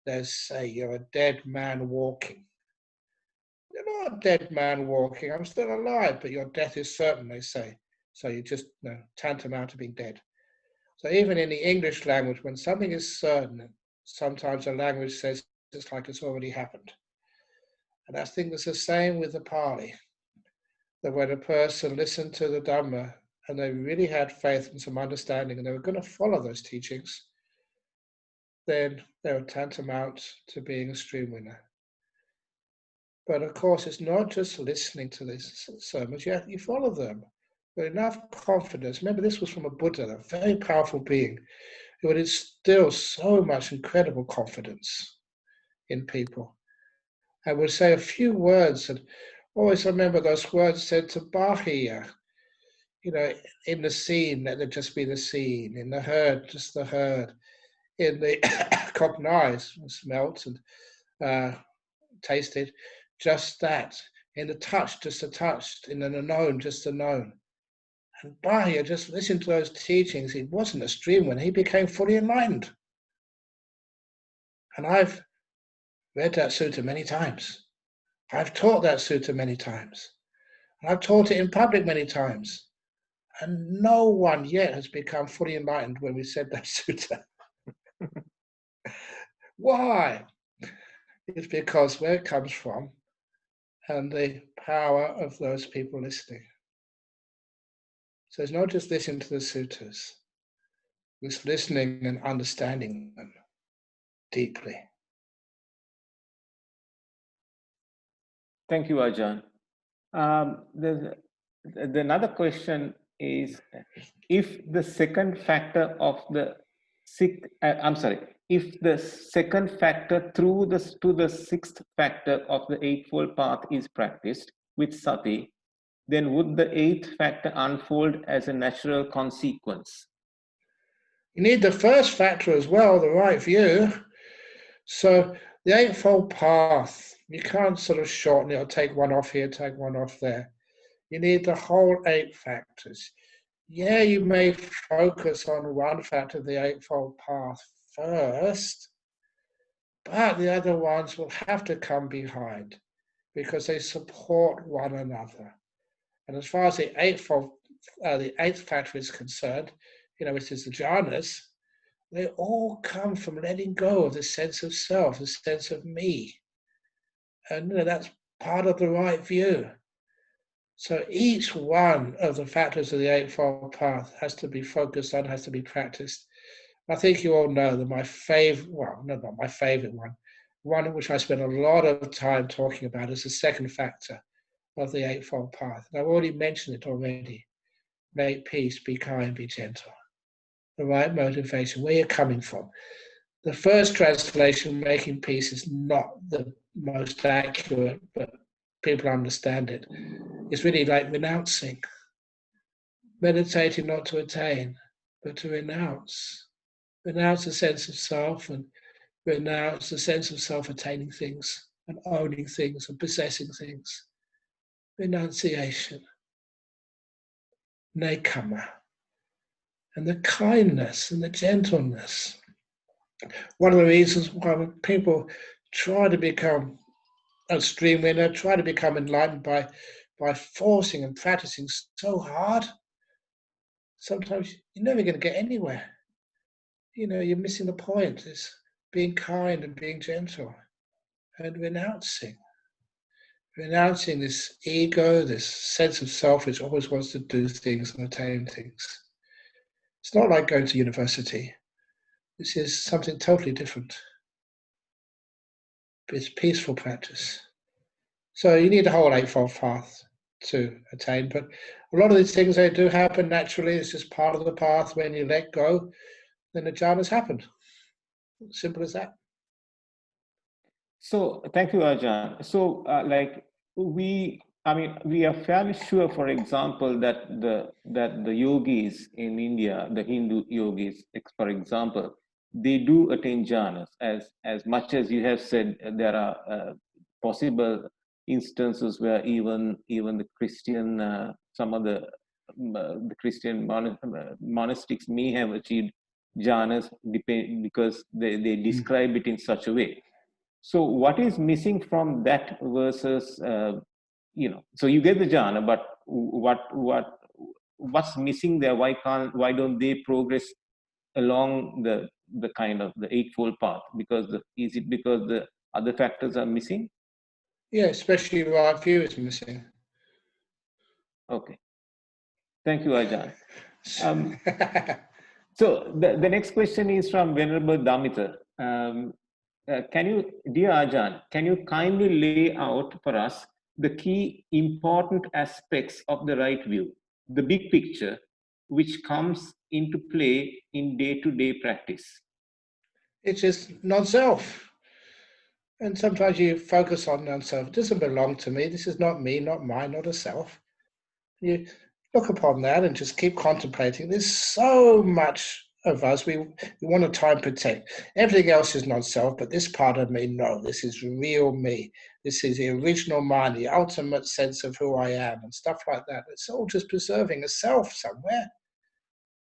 they say you're a dead man walking. You're not a dead man walking, I'm still alive, but your death is certain, they say. So you just tantamount to being dead. So even in the English language, when something is certain, sometimes the language says it's like it's already happened. And I think it's the same with the Pali, that when a person listened to the Dhamma and they really had faith and some understanding and they were going to follow those teachings, then they were tantamount to being a stream winner. But of course, it's not just listening to these sermons, you follow them with enough confidence. Remember, this was from a Buddha, a very powerful being, who would instill so much incredible confidence in people. I would say a few words, and always remember those words said to Bahiya, in the scene, let it just be the scene, in the herd, just the herd, in the cognized, smelt and tasted, just that, in the touch, just the touched, in the known, just the known. And Bahiya just listened to those teachings. He wasn't a stream winner, he became fully enlightened. And I've read that sutta many times. I've taught that sutta many times. And I've taught it in public many times. And no one yet has become fully enlightened when we said that sutta. Why? It's because where it comes from and the power of those people listening. So it's not just listening to the suttas, it's listening and understanding them deeply. Thank you, Ajahn. The another question is, if the second factor of the if the second factor to the sixth factor of the Eightfold Path is practiced with sati, then would the eighth factor unfold as a natural consequence? You need the first factor as well, the right view. So the Eightfold Path, you can't sort of shorten it or take one off here, take one off there. You need the whole 8 factors. Yeah, you may focus on one factor of the Eightfold Path first, but the other ones will have to come behind because they support one another. And as far as the eighth factor is concerned, which is the jhanas, they all come from letting go of the sense of self, the sense of me. And that's part of the right view. So each one of the factors of the Eightfold Path has to be focused on, has to be practiced. I think you all know that my favorite, not my favorite one which I spend a lot of time talking about is the second factor of the Eightfold Path. And I've already mentioned it already. Make peace, be kind, be gentle. The right motivation, where you're coming from. The first translation, making peace, is not the most accurate, but people understand it. It's really like renouncing. Meditating not to attain, but to renounce. Renounce the sense of self and renounce the sense of self-attaining things and owning things and possessing things. Renunciation. Nekama. And the kindness and the gentleness. One of the reasons why people try to become a stream winner, try to become enlightened by forcing and practicing so hard, sometimes you're never going to get anywhere. You know, you're missing the point. It's being kind and being gentle and renouncing this ego, this sense of self which always wants to do things and attain things. It's not like going to university. This is something totally different. It's peaceful practice. So you need a whole eightfold path to attain, but a lot of these things, they do happen naturally. It's just part of the path. When you let go, then the jhanas happened. Simple as that. So thank you, Ajahn. So we are fairly sure, for example, that the yogis in India, the Hindu yogis, for example, they do attain jhanas. As much as you have said, there are possible instances where even the Christian, some of the Christian monastics may have achieved jhanas because they describe it in such a way. So what is missing from that versus, so you get the jhana, but what's missing there? Why don't they progress along the kind of the eightfold path? Is it because the other factors are missing? Yeah, especially right view is missing. Okay. Thank you, Ajahn. So the next question is from Venerable Damita. Dear Ajahn, can you kindly lay out for us the key important aspects of the right view, the big picture, which comes into play in day-to-day practice? It's just non-self. And sometimes you focus on non-self. It doesn't belong to me. This is not me, not mine, not a self. You look upon that and just keep contemplating. There's so much of us we want to try and protect. Everything else is non-self, but this part of me, no, this is real me. This is the original mind, the ultimate sense of who I am and stuff like that. It's all just preserving a self somewhere.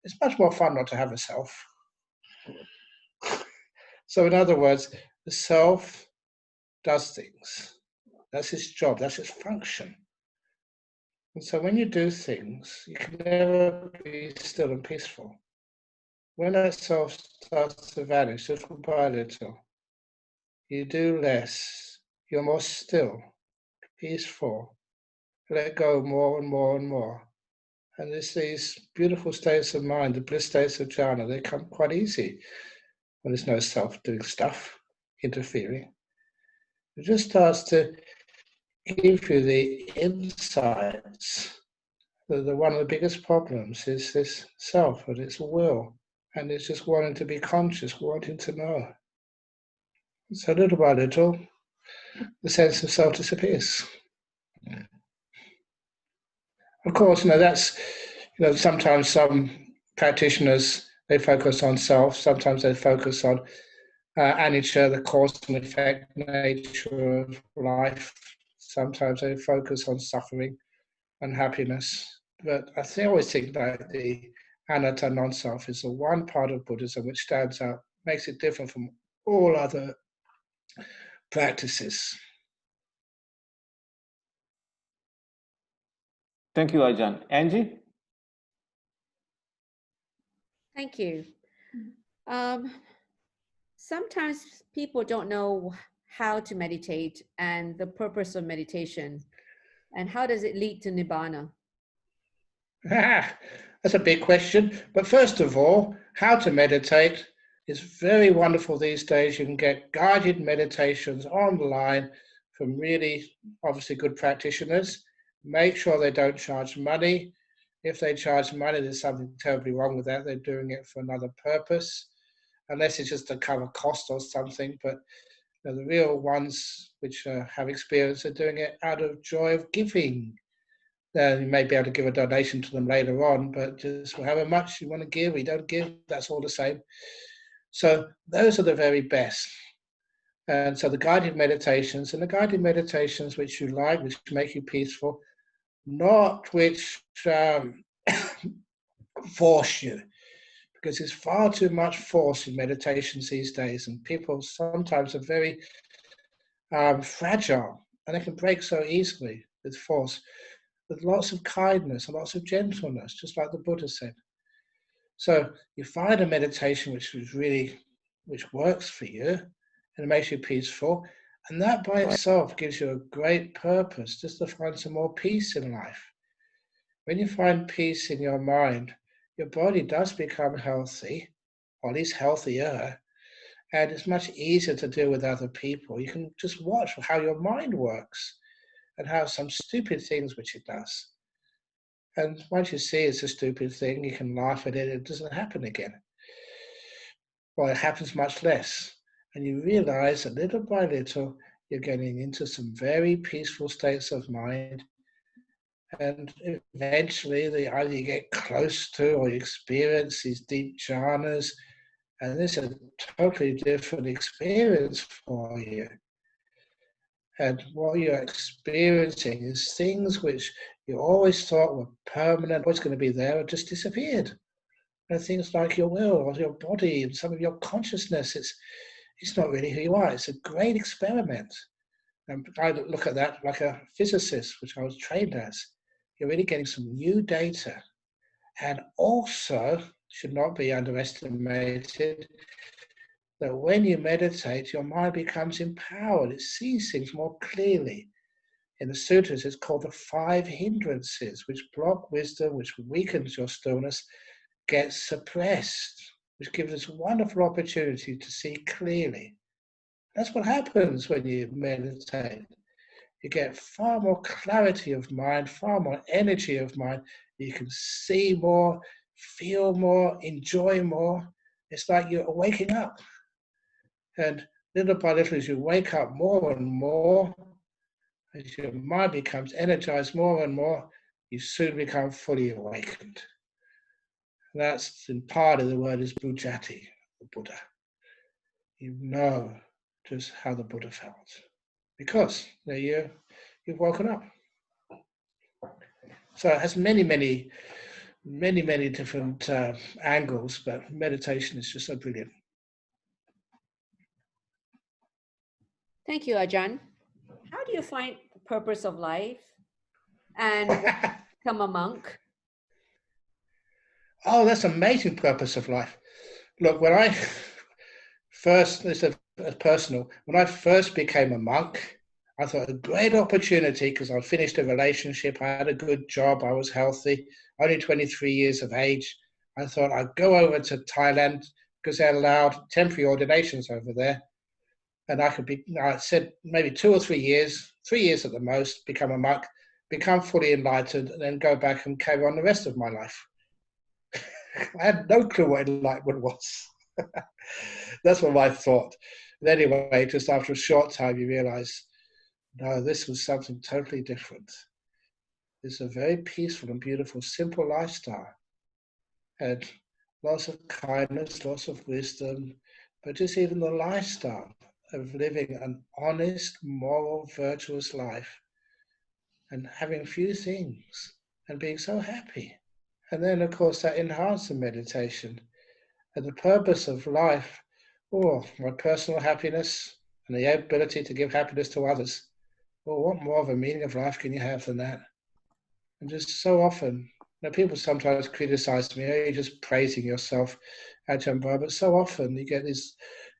It's much more fun not to have a self. So in other words, the self does things. That's its job, that's its function. And so when you do things, you can never be still and peaceful. When that self starts to vanish little by little, you do less, you're more still, peaceful, let go more and more and more. And there's these beautiful states of mind, the bliss states of jhana, they come quite easy when there's no self doing stuff, interfering. It just starts to give you the insights. One of the biggest problems is this self and its will, and it's just wanting to be conscious, wanting to know. So little by little, the sense of self disappears. Of course, that's, sometimes some practitioners, they focus on self, sometimes they focus on anicca, the cause and effect nature of life. Sometimes they focus on suffering and happiness. But I always think that the anatta non-self is the one part of Buddhism which stands out, makes it different from all other practices. Thank you, Ajahn. Angie? Thank you. Sometimes people don't know how to meditate and the purpose of meditation, and how does it lead to Nibbana? That's a big question. But first of all, how to meditate is very wonderful these days. You can get guided meditations online from really, obviously, good practitioners. Make sure they don't charge money. If they charge money, there's something terribly wrong with that. They're doing it for another purpose, unless it's just to cover cost or something. But the real ones which have experience are doing it out of joy of giving. Then you may be able to give a donation to them later on, but just however much you want to give, you don't give, that's all the same. So those are the very best. And so the guided meditations, and the guided meditations which you like, which make you peaceful, not which force you, because there's far too much force in meditations these days, and people sometimes are very fragile, and they can break so easily with force, with lots of kindness and lots of gentleness, just like the Buddha said. So you find a meditation which works for you, and it makes you peaceful, and that by itself gives you a great purpose, just to find some more peace in life. When you find peace in your mind, your body does become healthy, or at least healthier, and it's much easier to deal with other people. You can just watch how your mind works and how some stupid things which it does. And once you see it's a stupid thing, you can laugh at it, it doesn't happen again. Or it happens much less. And you realize that little by little, you're getting into some very peaceful states of mind. And eventually, either you get close to or you experience these deep jhanas, and this is a totally different experience for you. And what you're experiencing is things which you always thought were permanent, always going to be there, just disappeared. And things like your will or your body and some of your consciousness, it's not really who you are. It's a great experiment. And I look at that like a physicist, which I was trained as. You're really getting some new data. And also, should not be underestimated, that when you meditate, your mind becomes empowered. It sees things more clearly. In the sutras, it's called the 5 hindrances, which block wisdom, which weakens your stillness, gets suppressed, which gives us a wonderful opportunity to see clearly. That's what happens when you meditate. You get far more clarity of mind, far more energy of mind. You can see more, feel more, enjoy more. It's like you're waking up. And little by little, as you wake up more and more, as your mind becomes energized more and more, you soon become fully awakened. And that's in part of the word is Bujati, the Buddha. You know just how the Buddha felt. Because you've woken up. So it has many different angles, but meditation is just so brilliant. Thank you, Ajahn. How do you find the purpose of life and become a monk? Oh, that's an amazing purpose of life. Look, when I first, this is personal, when I first became a monk, I thought a great opportunity because I finished a relationship, I had a good job, I was healthy, only 23 years of age. I thought I'd go over to Thailand because they allowed temporary ordinations over there. And I could I said maybe 2 or 3 years, 3 years at the most, become a monk, become fully enlightened, and then go back and carry on the rest of my life. I had no clue what enlightenment was. That's what I thought. But anyway, just after a short time, you realize, no, this was something totally different. It's a very peaceful and beautiful, simple lifestyle. And lots of kindness, lots of wisdom, but just even the lifestyle of living an honest, moral, virtuous life and having few things and being so happy. And then, of course, that enhances the meditation. And the purpose of life, my personal happiness and the ability to give happiness to others. What more of a meaning of life can you have than that? And just so often, people sometimes criticize me, you're just praising yourself, Ajahn Brahm, but so often you get these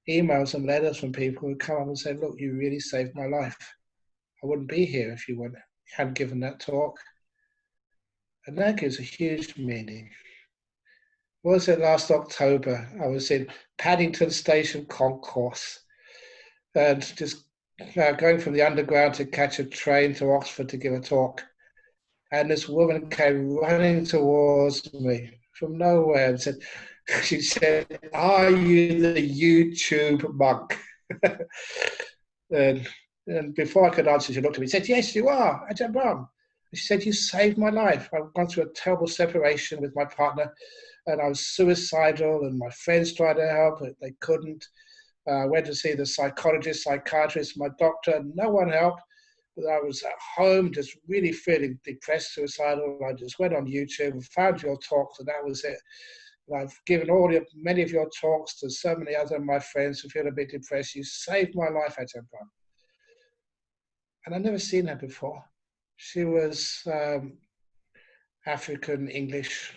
emails and letters from people who come up and say, look, you really saved my life. I wouldn't be here if you hadn't given that talk. And that gives a huge meaning. What was it last October? I was in Paddington Station Concourse and just going from the underground to catch a train to Oxford to give a talk. And this woman came running towards me from nowhere and she said, are you the YouTube monk? and before I could answer, she looked at me and said, yes, you are, Ajahn Brahm. She said, you saved my life. I've gone through a terrible separation with my partner. and I was suicidal, and my friends tried to help, but they couldn't. I went to see the psychologist, psychiatrist, my doctor, no one helped. But I was at home just really feeling depressed, suicidal. I just went on YouTube and found your talks, and that was it. And I've given many of your talks to so many other of my friends who feel a bit depressed. You saved my life, Ajahn Brahm. And I'd never seen her before. She was African, English,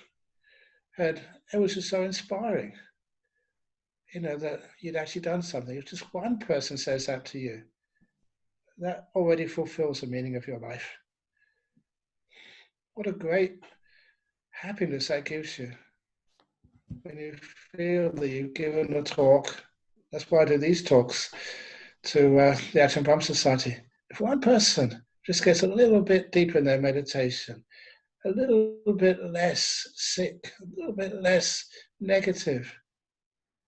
and it was just so inspiring, that you'd actually done something. If just one person says that to you, that already fulfills the meaning of your life. What a great happiness that gives you when you feel that you've given a talk. That's why I do these talks to the Ajahn Brahm Society. If one person just gets a little bit deeper in their meditation, a little bit less sick, a little bit less negative,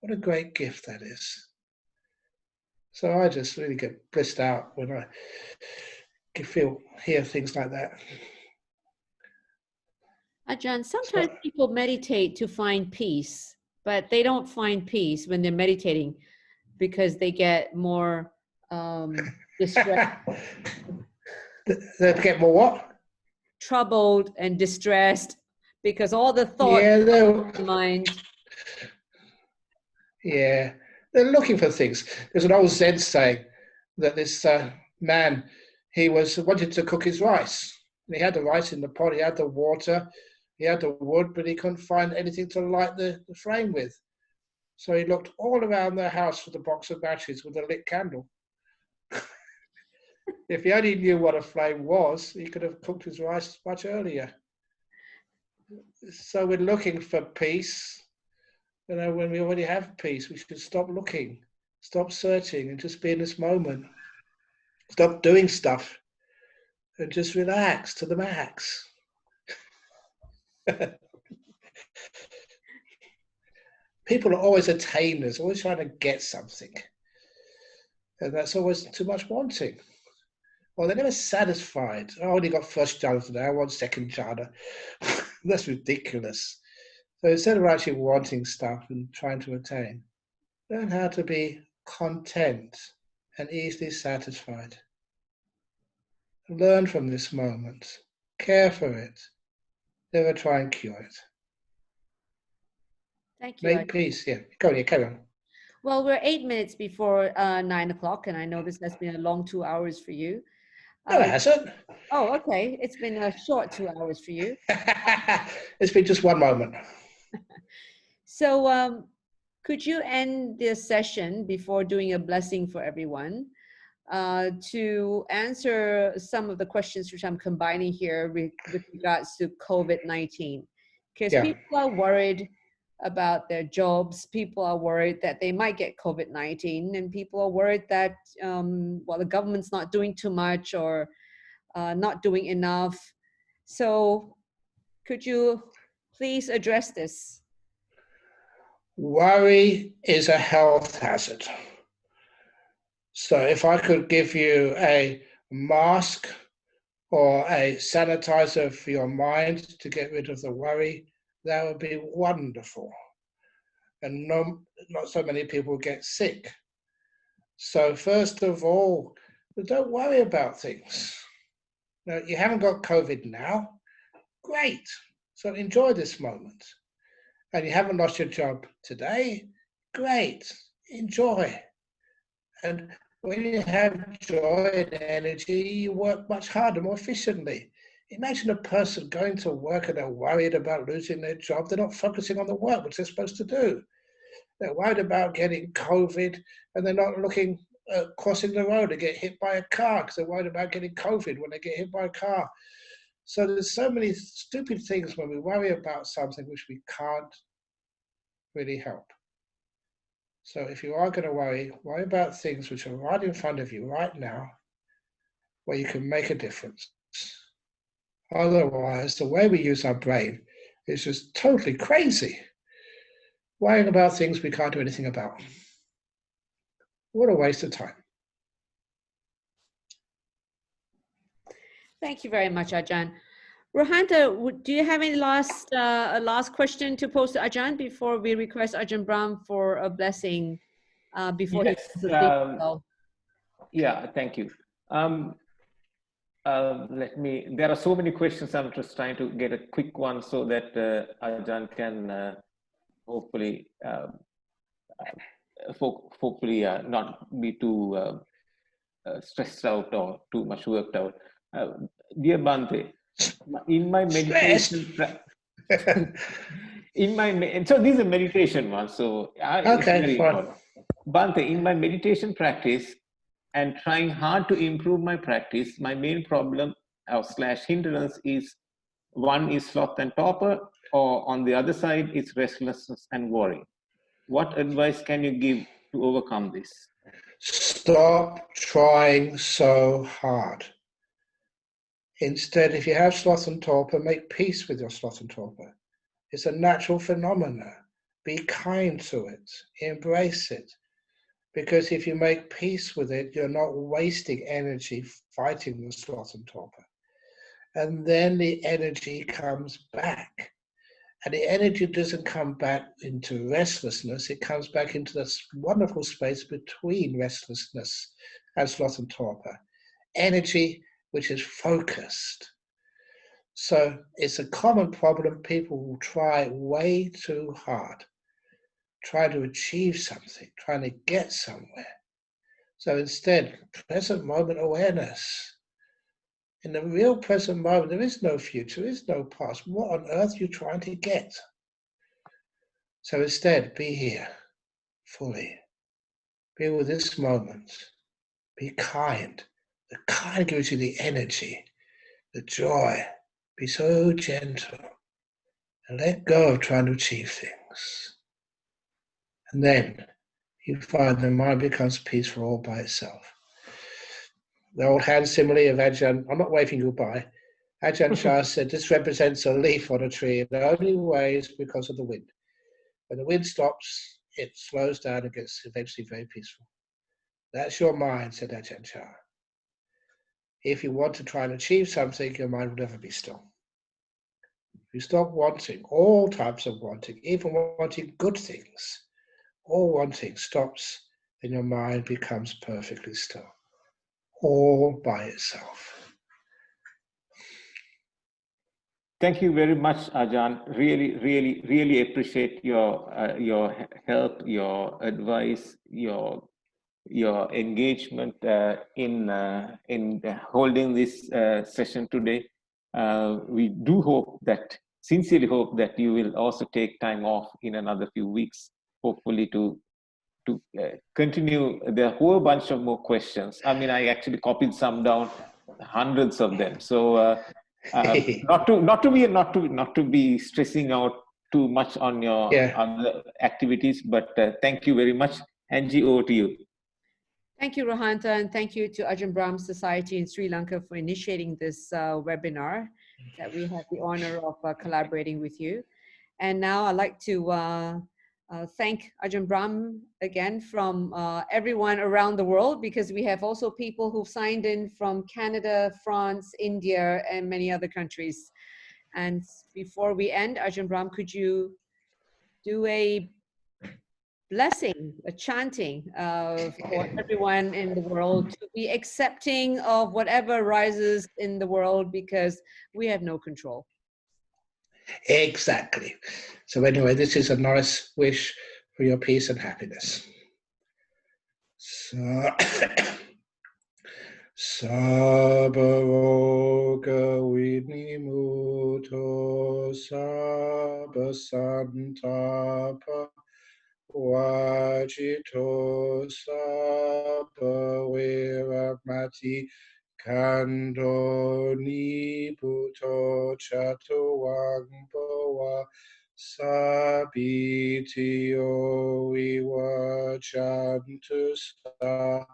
what a great gift that is. So I just really get blissed out when I can hear things like that. Ajahn, sometimes people meditate to find peace, but they don't find peace when they're meditating because they get more distressed. They get more what? Troubled and distressed because all the thoughts in the mind. Yeah, they're looking for things. There's an old Zen saying that this man, he wanted to cook his rice. And he had the rice in the pot, he had the water, he had the wood, but he couldn't find anything to light the flame with. So he looked all around the house for the box of matches with a lit candle. If he only knew what a flame was, he could have cooked his rice much earlier. So we're looking for peace. When we already have peace, we should stop looking, stop searching, and just be in this moment. Stop doing stuff and just relax to the max. People are always attainers, always trying to get something. And that's always too much wanting. Well, they're never satisfied. I only got first jhana today, I want second jhana. That's ridiculous. So instead of actually wanting stuff and trying to attain, learn how to be content and easily satisfied. Learn from this moment. Care for it. Never try and cure it. Thank you. Make peace. Yeah, carry on. Well, we're 8 minutes before 9 o'clock, and I know this has been a long 2 hours for you. No, it hasn't. Oh, okay. It's been a short 2 hours for you. It's been just one moment. So could you end this session before doing a blessing for everyone to answer some of the questions which I'm combining here with regards to COVID-19? Because people are worried about their jobs. People are worried that they might get COVID-19, and people are worried that, the government's not doing too much or not doing enough. So could you please address this? Worry is a health hazard. So if I could give you a mask or a sanitizer for your mind to get rid of the worry, that would be wonderful. And not so many people get sick. So first of all, don't worry about things. Now, you haven't got COVID now, great. So enjoy this moment. And you haven't lost your job today, great, enjoy. And when you have joy and energy, you work much harder, more efficiently. Imagine a person going to work and they're worried about losing their job. They're not focusing on the work which they're supposed to do. They're worried about getting COVID and they're not looking crossing the road to get hit by a car because they're worried about getting COVID when they get hit by a car. So there's so many stupid things when we worry about something which we can't really help. So if you are going to worry about things which are right in front of you right now, where you can make a difference. Otherwise, the way we use our brain is just totally crazy. Worrying about things we can't do anything about. What a waste of time. Thank you very much, Ajahn. Rohanta, do you have any last question to pose to Ajahn before we request Ajahn Brahm for a blessing before Yes, he goes? yeah, thank you. There are so many questions. I'm just trying to get a quick one so that Ajahn can hopefully not be too stressed out or too much worked out. Dear Bhante, in my meditation, so these are meditation ones, so it's very important. Bhante, in my meditation practice and trying hard to improve my practice, my main problem / hindrance is one is sloth and torpor, or on the other side, it's restlessness and worry. What advice can you give to overcome this? Stop trying so hard. Instead, if you have sloth and torpor, make peace with your sloth and torpor. It's a natural phenomena. Be kind to it. Embrace it. Because if you make peace with it, you're not wasting energy fighting the sloth and torpor. And then the energy comes back. And the energy doesn't come back into restlessness, it comes back into this wonderful space between restlessness and sloth and torpor. Energy which is focused. So it's a common problem. People will try way too hard, try to achieve something, trying to get somewhere. So instead, present moment awareness. In the real present moment, there is no future, there is no past. What on earth are you trying to get? So instead, be here, fully. Be with this moment. Be kind. The kind gives you the energy, the joy. Be so gentle. And let go of trying to achieve things. And then you find the mind becomes peaceful all by itself. The old hand simile of Ajahn, I'm not waving goodbye. Ajahn Chah said, this represents a leaf on a tree. The only way is because of the wind. When the wind stops, it slows down and gets eventually very peaceful. That's your mind, said Ajahn Chah. If you want to try and achieve something, your mind will never be still. If you stop wanting, all types of wanting, even wanting good things, all wanting stops, then your mind becomes perfectly still, all by itself. Thank you very much, Ajahn. Really, really, really appreciate your help, your advice, your engagement in holding this session today. We do hope that, sincerely hope that you will also take time off in another few weeks, hopefully to continue. There are a whole bunch of more questions. I mean, I actually copied some down, hundreds of them. So not to be stressing out too much on your other activities, but thank you very much. Angie, over to you. Thank you, Rohanta, and thank you to Ajahn Brahm Society in Sri Lanka for initiating this webinar that we have the honor of collaborating with you. And now I'd like to thank Ajahn Brahm again from everyone around the world, because we have also people who've signed in from Canada, France, India, and many other countries. And before we end, Ajahn Brahm, could you do a blessing, a chanting for everyone in the world to be accepting of whatever arises in the world, because we have no control. Exactly. So anyway, this is a nice wish for your peace and happiness. So, Sabbaroga vinimuto sabba santapa vajito sabba viramati kando niputo chatuangbawa sabitio vivajantu sa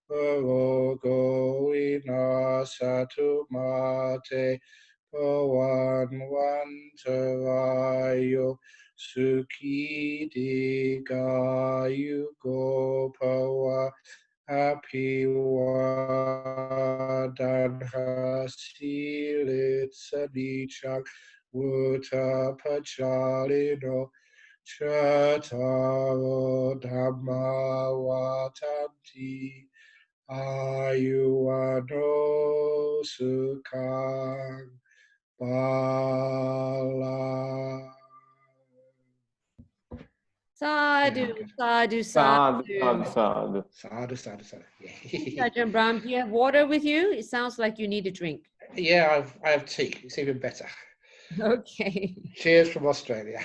Rogo inasatu mate pawanwantarayo suki digayu gopawa apiwadanhasilit sanichang Vuta Pachalino Chataro Dhamma Vatanti Ayuano Sukhang Bala. Sadhu, Yeah, good. sadhu, Sadhu, sadhu. sadhu, sadhu. Sadhu, sadhu, sadhu. Ajahn Brahm, do you have water with you? It sounds like you need a drink. Yeah, I have tea. It's even better. Okay. Cheers from Australia.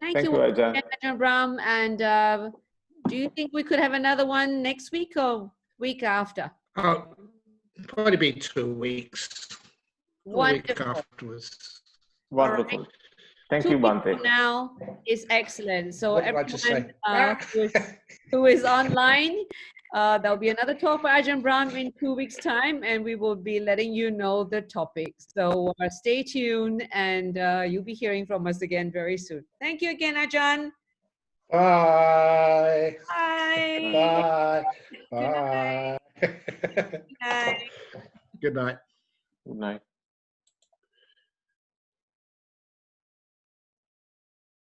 Thank you, Ajahn. Ajahn Brahm. And do you think we could have another one next week or week after? Oh, probably be 2 weeks. A week Wonderful. afterwards. Wonderful. Thank 2 you, weeks Bhante. from now is excellent. So What did I just everyone say? who is online, there'll be another talk for Ajahn Brahm in 2 weeks' time, and we will be letting you know the topic. So stay tuned, and you'll be hearing from us again very soon. Thank you again, Ajahn. Bye. Bye. Bye. Bye. Good night. Good night. Good night.